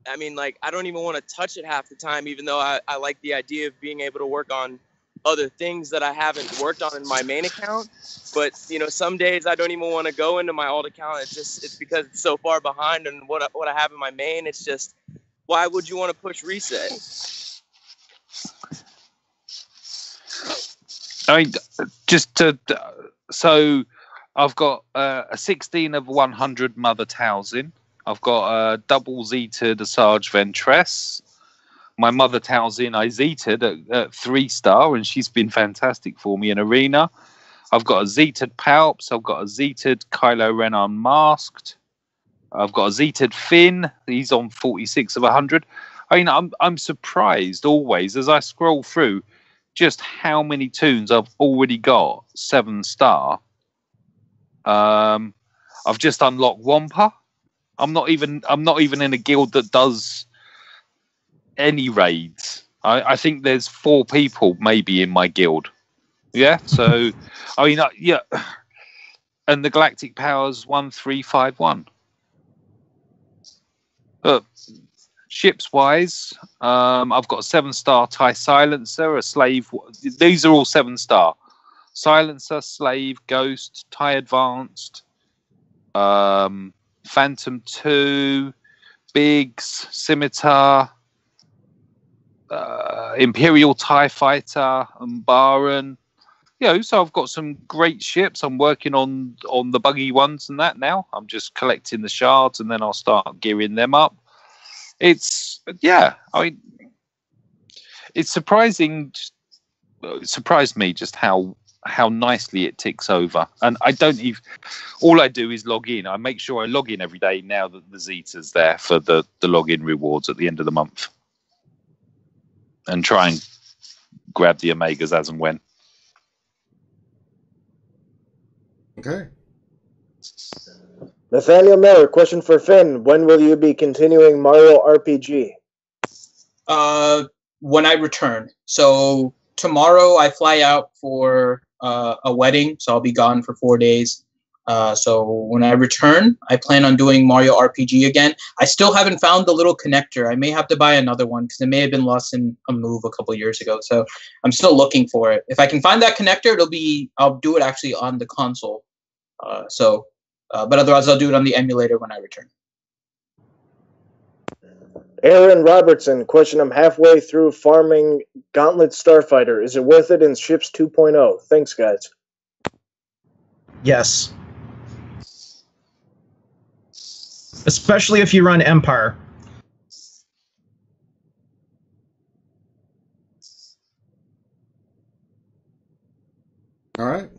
I mean, like, I don't even want to touch it half the time, even though I like the idea of being able to work on other things that I haven't worked on in my main account. But, you know, some days I don't even want to go into my alt account. It's because it's so far behind and what I have in my main. It's just, why would you want to push reset? I mean, so I've got a 16 of 100 Mother Towsing. I've got a double Zeted Asajj Ventress. My Mother Towsing I Zeted at 3-star, and she's been fantastic for me in Arena. I've got a Zeted Palps. I've got a Zeted Kylo Ren Unmasked. I've got a Zeted Finn. He's on 46 of 100. I mean, I'm surprised always as I scroll through just how many tunes I've already got 7-star. I've just unlocked Wampa. I'm not even in a guild that does any raids. I think there's 4 people maybe in my guild. Yeah. So, I mean, yeah. And the Galactic Powers 1351. But ships wise, I've got a 7-star TIE Silencer, a Slave. These are all 7-star. Silencer, Slave, Ghost, TIE Advanced, Phantom 2, Biggs, Scimitar, Imperial TIE Fighter, and Baron. You know, so I've got some great ships. I'm working on the buggy ones and that now. I'm just collecting the shards and then I'll start gearing them up. It's, yeah, I mean, it's surprising. It surprised me just how nicely it ticks over. And I don't even, all I do is log in. I make sure I log in every day now that the Zeta's there for the login rewards at the end of the month. And try and grab the Omegas as and when. Okay. Nathaniel Miller, question for Finn. When will you be continuing Mario RPG? When I return. So tomorrow I fly out for a wedding, so I'll be gone for 4 days. So when I return, I plan on doing Mario RPG again. I still haven't found the little connector. I may have to buy another one because it may have been lost in a move a couple years ago. So I'm still looking for it. If I can find that connector, I'll do it actually on the console. But otherwise I'll do it on the emulator when I return. Aaron Robertson, question. I'm halfway through farming Gauntlet Starfighter. Is it worth it in Ships 2.0? Thanks, guys. Yes. Especially if you run Empire. All right.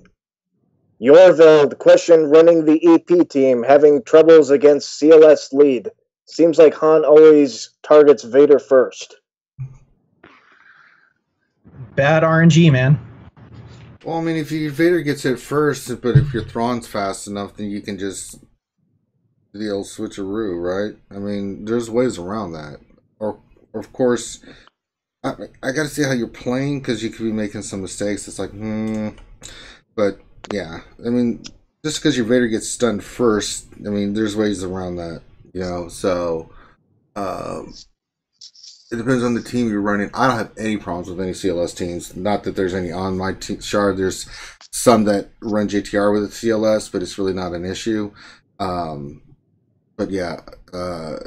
Yorville, the question. Running the EP team, having troubles against CLS lead. Seems like Han always targets Vader first. Bad RNG, man. Well, I mean, if Vader gets hit first, but if your Thrawn's fast enough, then you can just do the old switcheroo, right? I mean, there's ways around that. Or of course, I got to see how you're playing because you could be making some mistakes. It's like, but yeah, I mean, just because your Vader gets stunned first, I mean, there's ways around that, you know. So it depends on the team you're running. I don't have any problems with any CLS teams. Not that there's any on my shard. There's some that run JTR with a CLS, but it's really not an issue. But yeah, I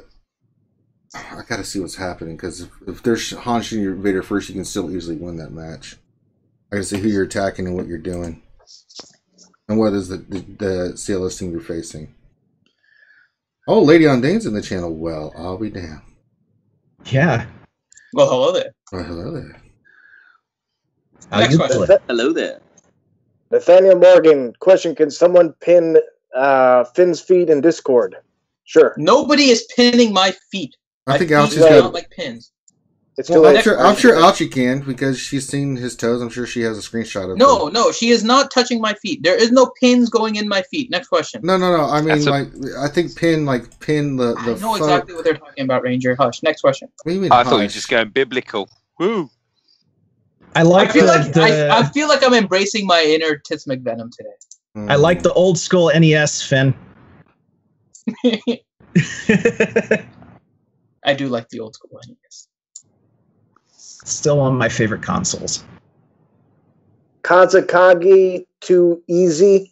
got to see what's happening because if they're Han shooting your Vader first, you can still easily win that match. I got to see who you're attacking and what you're doing, and what is the CLS team you're facing. Oh, Lady Undane's in the channel. Well, I'll be damned. Yeah. Well, hello there. Oh, hello there. Next question. Hello there. Nathaniel Morgan, question. Can someone pin Finn's feet in Discord? Sure. Nobody is pinning my feet. I think Ouchie's got like pins. It's well, I'm sure Ouchie can because she's seen his toes. I'm sure she has a screenshot of them. No, she is not touching my feet. There is no pins going in my feet. Next question. No. I mean, I think pin the. I know exactly what they're talking about, Ranger. Hush. Next question. What do you mean? I thought you were just going biblical. Woo. I feel like I'm embracing my inner Tismic Venom today. I like the old school NES, Finn. I do like the old school NES. Still one of my favorite consoles. Kazakagi, too easy.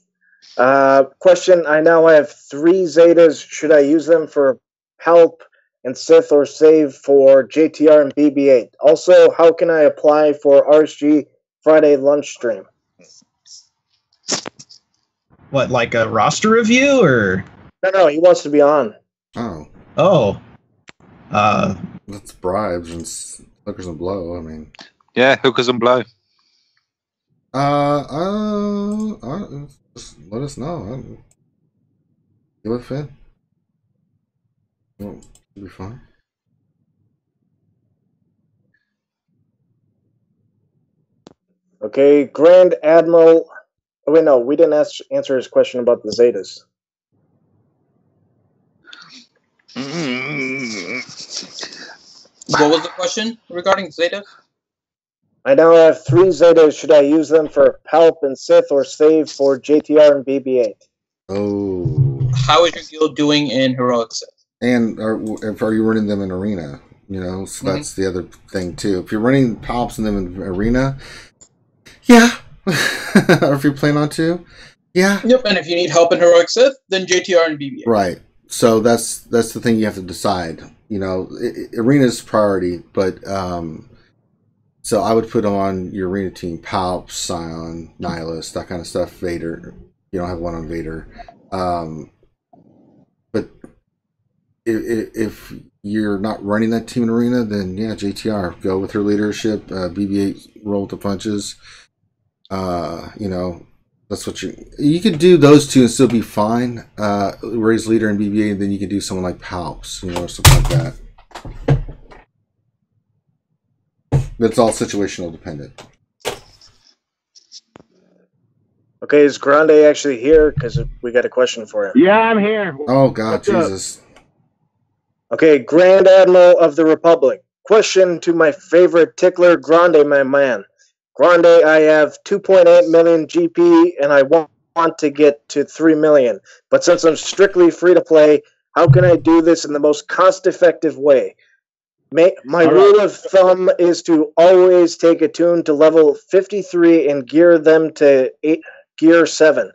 Question, I now have 3 Zetas. Should I use them for help and Sith or save for JTR and BB-8? Also, how can I apply for RSG Friday lunch stream? What, like a roster review or? No, he wants to be on. Oh. That's bribes and hookers and blow. I mean. Yeah, hookers and blow. Just let us know. You with Finn? Well, it'll be fine. Okay, Grand Admiral. Oh, wait, no, we didn't answer his question about the Zetas. What was the question regarding Zeta? I now have 3 Zetas. Should I use them for help and Sith or save for JTR and BB-8? Oh. How is your guild doing in Heroic Sith? And are you running them in Arena? You know, so that's the other thing too. If you're running Palps in them in Arena, yeah. Or if you plan on to, yeah. Yep, and if you need help in Heroic Sith, then JTR and BB-8. Right. So that's the thing you have to decide. You know, Arena's priority, but so I would put them on your Arena team: Palps, Scion, Nihilus, that kind of stuff. Vader. You don't have one on Vader, but if you're not running that team in Arena, then yeah, JTR, go with her leadership. BB-8, roll with the punches. You know, that's what you could do those two and still be fine. Raise leader in BB-8, and then you can do someone like Palps, you know, or something like that. That's all situational dependent. Okay, is Grande actually here? Because we got a question for him. Yeah, I'm here. Oh, God, What's Jesus. up? Okay, Grand Admiral of the Republic. Question to my favorite tickler, Grande, my man. Grande, I have 2.8 million GP, and I want to get to 3 million. But since I'm strictly free-to-play, how can I do this in the most cost-effective way? My rule of thumb is to always take a tune to level 53 and gear them to gear 7.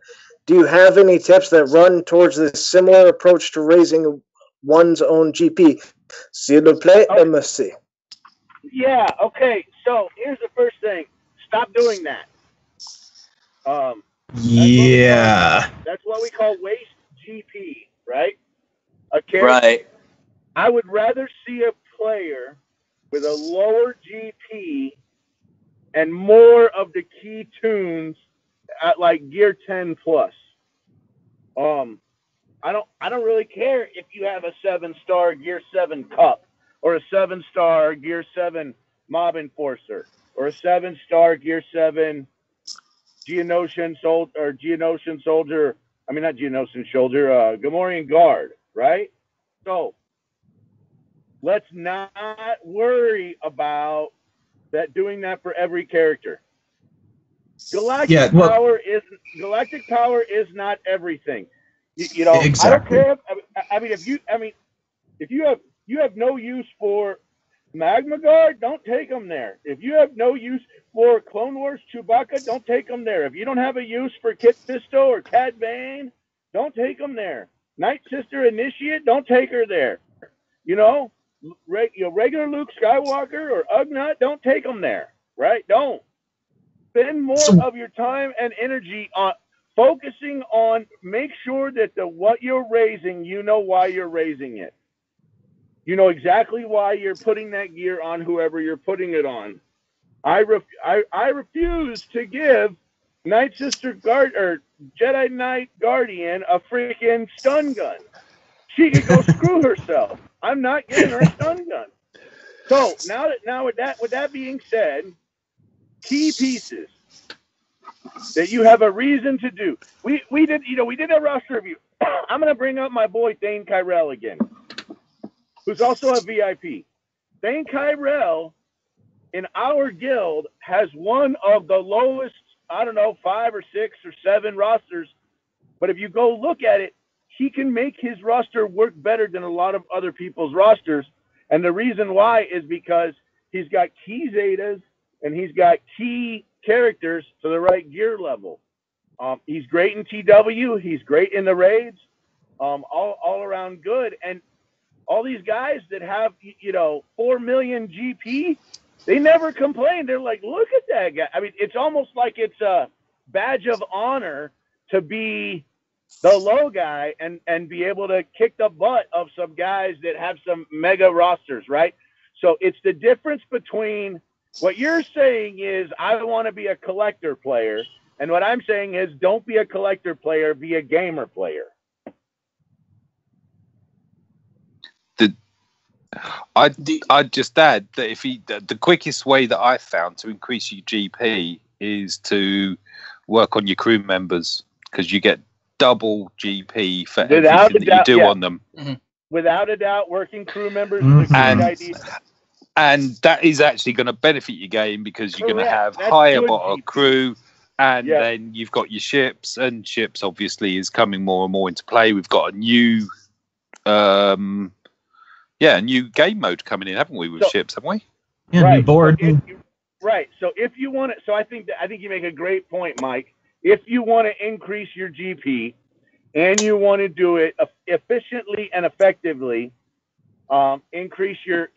Do you have any tips that run towards this similar approach to raising one's own GP? S'il vous plaît, merci. Yeah, okay, so here's the first thing. Stop doing that. That's what we call waste GP, right? Right. I would rather see a player with a lower GP and more of the key tunes at like gear 10 plus. I don't really care if you have a 7-star gear 7 cup or a 7-star gear 7 mob enforcer or a 7-star gear 7 Geonosian soldier. I mean, not Geonosian soldier, Gamorrean guard, right? So let's not worry about doing that for every character. Galactic power is not everything. You know, exactly. I don't care. If you have no use for Magma Guard, don't take them there. If you have no use for Clone Wars Chewbacca, don't take them there. If you don't have a use for Kit Fisto or Cad Bane, don't take them there. Night Sister Initiate, don't take her there. You know, regular Luke Skywalker or Ugnaught, don't take them there. Right? Don't. Spend more of your time and energy on focusing on, make sure that what you're raising, you know why you're raising it. You know exactly why you're putting that gear on whoever you're putting it on. I refuse to give Night Sister Guard or Jedi Knight Guardian a freaking stun gun. She could go screw herself. I'm not giving her a stun gun. So now with that being said, key pieces that you have a reason to do. We did a roster review. I'm gonna bring up my boy Thane Kyrell again, who's also a VIP. Thane Kyrell in our guild has one of the lowest, I don't know, 5 or 6 or 7 rosters. But if you go look at it, he can make his roster work better than a lot of other people's rosters. And the reason why is because he's got key Zetas and he's got key characters to the right gear level. He's great in TW. He's great in the raids. All around good. And all these guys that have, 4 million GP, they never complain. They're like, look at that guy. I mean, it's almost like it's a badge of honor to be the low guy and be able to kick the butt of some guys that have some mega rosters, right? So it's the difference between what you're saying is I want to be a collector player, and what I'm saying is don't be a collector player, be a gamer player. I'd just add that the quickest way that I found to increase your GP is to work on your crew members, because you get double GP for everything that you do on them. Mm-hmm. Without a doubt, working crew members is a great idea. And that is actually going to benefit your game, because you're going to have higher bottom crew, and then you've got your ships, and ships obviously is coming more and more into play. We've got a new new game mode coming in, haven't we, with ships, haven't we? Yeah, right. New board. So if you want to, I think you make a great point, Mike. If you want to increase your GP and you want to do it efficiently and effectively, increase your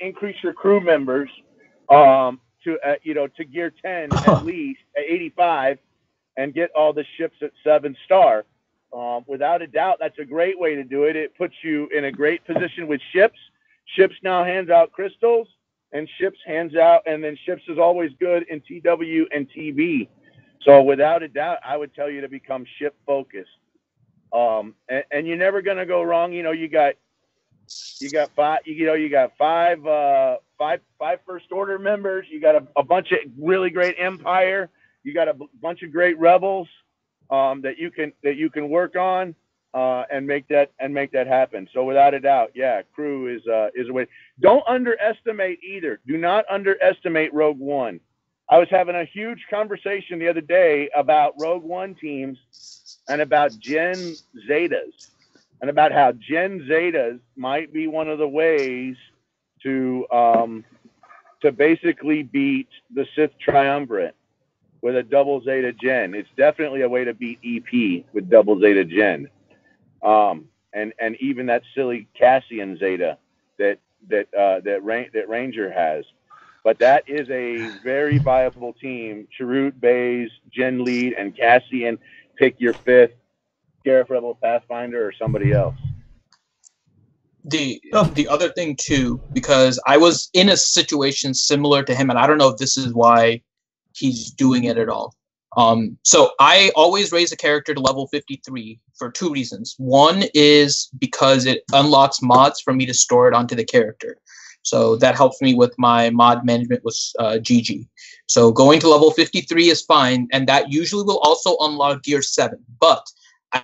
crew members to gear 10 at least at 85, and get all the ships at 7-star. Without a doubt, that's a great way to do it. It puts you in a great position with ships. Ships now hands out crystals, and ships hands out, and then ships is always good in TW and TB. So without a doubt, I would tell you to become ship focused. And you're never going to go wrong. You got five first order members. You got a bunch of really great Empire. You got a bunch of great rebels that you can work on and make that happen. So without a doubt, crew is a way. Don't underestimate either. Do not underestimate Rogue One. I was having a huge conversation the other day about Rogue One teams and about Gen Zetas, and about how Gen Zetas might be one of the ways to basically beat the Sith Triumvirate with a double Zeta Gen. It's definitely a way to beat EP with double Zeta Gen, and even that silly Cassian Zeta that Ranger has. But that is a very viable team. Chirrut, Baze, Gen Lead, and Cassian. Pick your fifth, Scarif Rebel Pathfinder, or somebody else. The other thing too, because I was in a situation similar to him, and I don't know if this is why he's doing it at all. So I always raise a character to level 53 for two reasons. One is because it unlocks mods for me to store it onto the character. So that helps me with my mod management with GG. So going to level 53 is fine, and that usually will also unlock Gear 7. But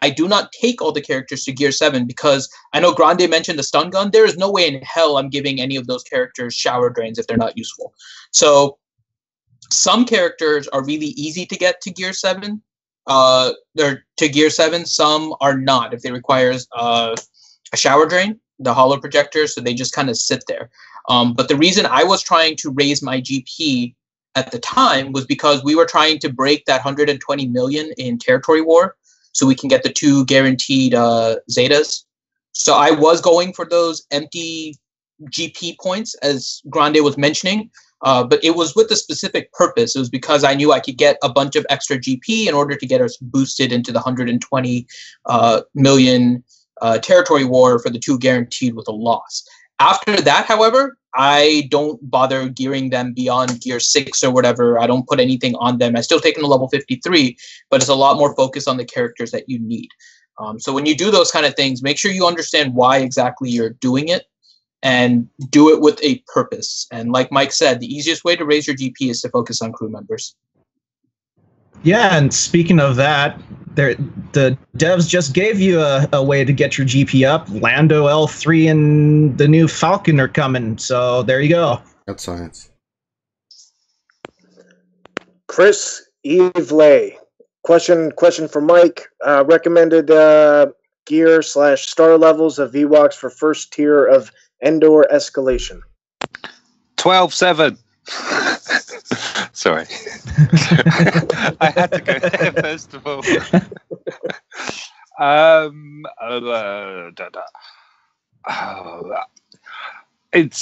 I do not take all the characters to Gear 7 because I know Grande mentioned the stun gun. There is no way in hell I'm giving any of those characters shower drains if they're not useful. So some characters are really easy to get to Gear 7. They're to Gear 7. Some are not if they require a shower drain, the holo projector, so they just kind of sit there. But the reason I was trying to raise my GP at the time was because we were trying to break that 120 million in territory war so we can get the 2 guaranteed Zetas. So I was going for those empty GP points, as Grande was mentioning, but it was with a specific purpose. It was because I knew I could get a bunch of extra GP in order to get us boosted into the 120 million territory war for the 2 guaranteed with a loss. After that, however, I don't bother gearing them beyond Gear 6 or whatever. I don't put anything on them. I still take them to level 53, but it's a lot more focused on the characters that you need. So when you do those kind of things, make sure you understand why exactly you're doing it and do it with a purpose. And like Mike said, the easiest way to raise your GP is to focus on crew members. Yeah, and speaking of that, the devs just gave you a way to get your GP up. Lando L3 and the new Falcon are coming, so there you go. That's science. Chris Evelay, question for Mike. Recommended gear / star levels of VWACs for first tier of Endor Escalation. 12-7. Sorry. I had to go there first of all. It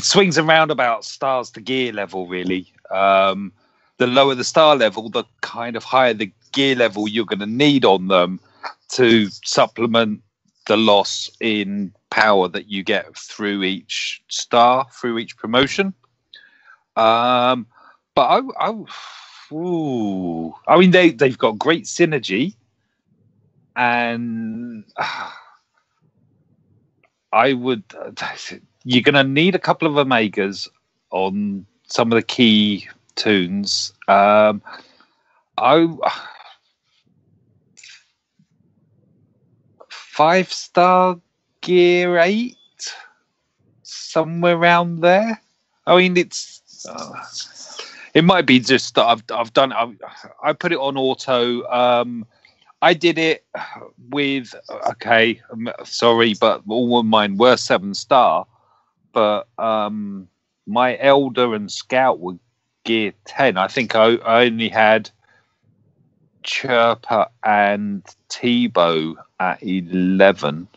swings around about stars to gear level, really. The lower the star level, the kind of higher the gear level you're going to need on them to supplement the loss in power that you get through each star, through each promotion. But I mean, they've got great synergy, and I would. You're going to need a couple of Omegas on some of the key tunes. 5-star gear 8, somewhere around there. I mean, it's it might be just that I've done. I put it on auto. I did it with sorry, but all of mine were 7-star. But my Elder and Scout were gear 10. I think I only had Chirper and Tebow at 11.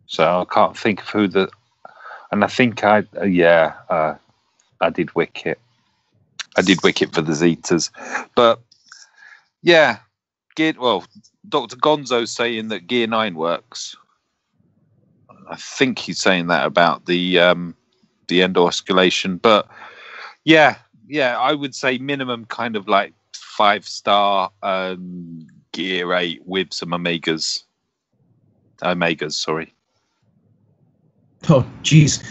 So I can't think of who the. And I think I did Wicket. I did Wicket for the Zetas. But yeah, Dr. Gonzo's saying that gear 9 works. I think he's saying that about the Endor escalation. But yeah, I would say minimum kind of like 5-star gear 8 with some Omegas, sorry. Oh, jeez.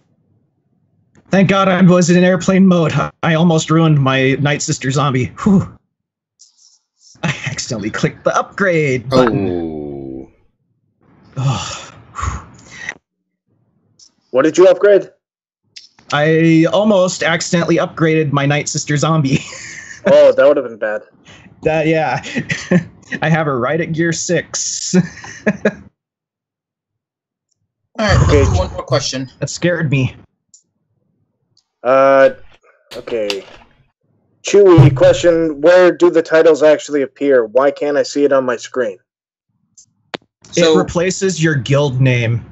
Thank God I was in airplane mode. I almost ruined my Night Sister zombie. Whew. I accidentally clicked the upgrade button. Oh. What did you upgrade? I almost accidentally upgraded my Night Sister zombie. Oh, that would have been bad. Yeah. I have her right at gear 6. All right, okay. One more question. That scared me. Okay. Chewy, question, where do the titles actually appear? Why can't I see it on my screen? It replaces your guild name.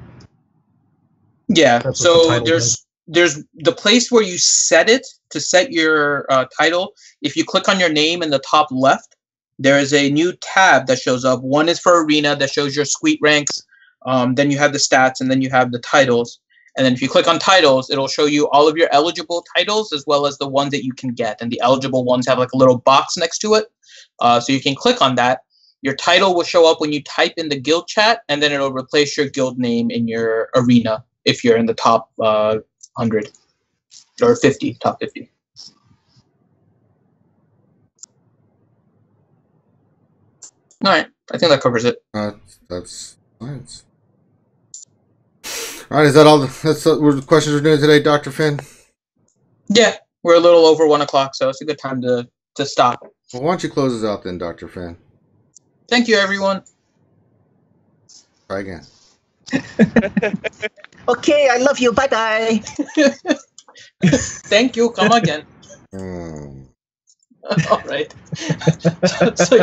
Yeah, so there's the place where you set it to set your title. If you click on your name in the top left, there is a new tab that shows up. One is for Arena that shows your Squeet ranks. Then you have the stats, and then you have the titles. And then if you click on titles, it'll show you all of your eligible titles as well as the ones that you can get. And the eligible ones have like a little box next to it. So you can click on that. Your title will show up when you type in the guild chat, and then it'll replace your guild name in your arena if you're in the top 100 or 50, top 50. All right. I think that covers it. That's science. All right, is that all? That's the questions we're doing today, Dr. Finn? Yeah, we're a little over 1 o'clock, so it's a good time to stop. Well, why don't you close us out then, Dr. Finn? Thank you, everyone. Try again. Okay, I love you. Bye-bye. Thank you. Come again. All right. So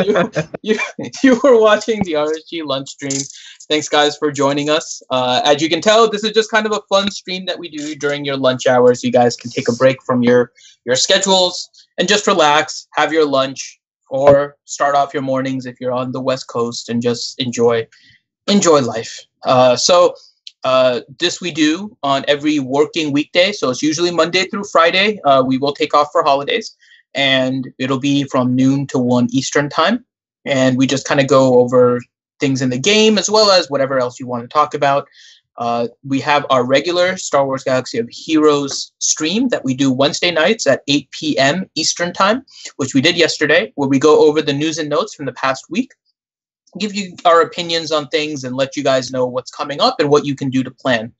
you were watching the RSG lunch stream. Thanks, guys, for joining us. As you can tell, this is just kind of a fun stream that we do during your lunch hours. You guys can take a break from your schedules and just relax, have your lunch, or start off your mornings if you're on the West Coast and just enjoy life. This we do on every working weekday. So it's usually Monday through Friday. We will take off for holidays, and it'll be from noon to 1 Eastern time. And we just kind of go over things in the game as well as whatever else you want to talk about. We have our regular Star Wars Galaxy of Heroes stream that we do Wednesday nights at 8 p.m. Eastern time, which we did yesterday, where we go over the news and notes from the past week, give you our opinions on things, and let you guys know what's coming up and what you can do to plan.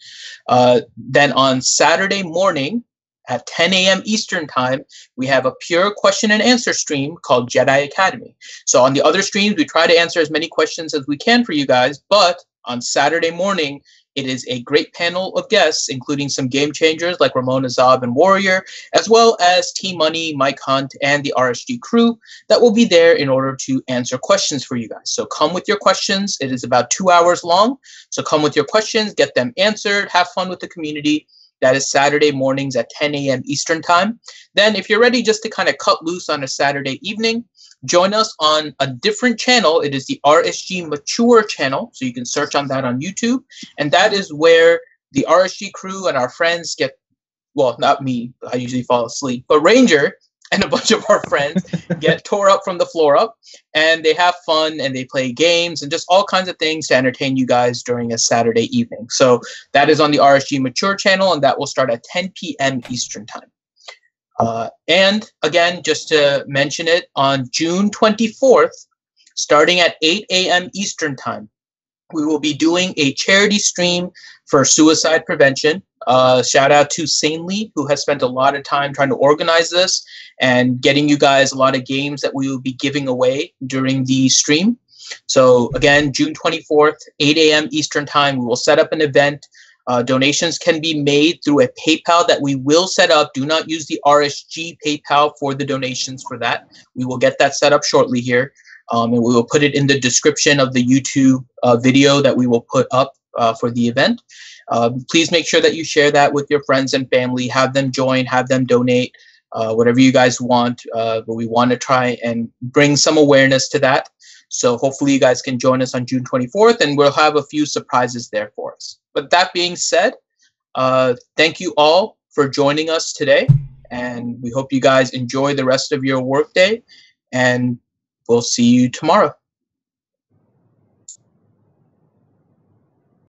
Then on Saturday morning at 10 a.m. Eastern time, we have a pure question and answer stream called Jedi Academy. So on the other streams, we try to answer as many questions as we can for you guys, but on Saturday morning, It is a great panel of guests, including some game changers like Ramon Azab and Warrior, as well as Team Money, Mike Hunt, and the RSG crew that will be there in order to answer questions for you guys. So come with your questions. It is about 2 hours long. So come with your questions, get them answered, have fun with the community. That is Saturday mornings at 10 a.m. Eastern Time. Then if you're ready just to kind of cut loose on a Saturday evening, join us on a different channel. It is the RSG Mature channel, so you can search on that on YouTube. And that is where the RSG crew and our friends get, well, not me, I usually fall asleep, but Ranger and a bunch of our friends get tore up from the floor up, and they have fun and they play games and just all kinds of things to entertain you guys during a Saturday evening. So that is on the RSG Mature channel, and that will start at 10 p.m. Eastern Time. And again, just to mention it, on June 24th, starting at 8 a.m. Eastern Time, we will be doing a charity stream for suicide prevention. Shout out to Sanely, who has spent a lot of time trying to organize this and getting you guys a lot of games that we will be giving away during the stream. So again, June 24th, 8 a.m. Eastern Time, we will set up an event. Donations can be made through a PayPal that we will set up. Do not use the RSG PayPal for the donations for that. We will get that set up shortly here. And we will put it in the description of the YouTube video that we will put up for the event. Please make sure that you share that with your friends and family. Have them join, have them donate, whatever you guys want. But we want to try and bring some awareness to that. So hopefully you guys can join us on June 24th, and we'll have a few surprises there for us. But that being said, thank you all for joining us today, and we hope you guys enjoy the rest of your workday, and we'll see you tomorrow.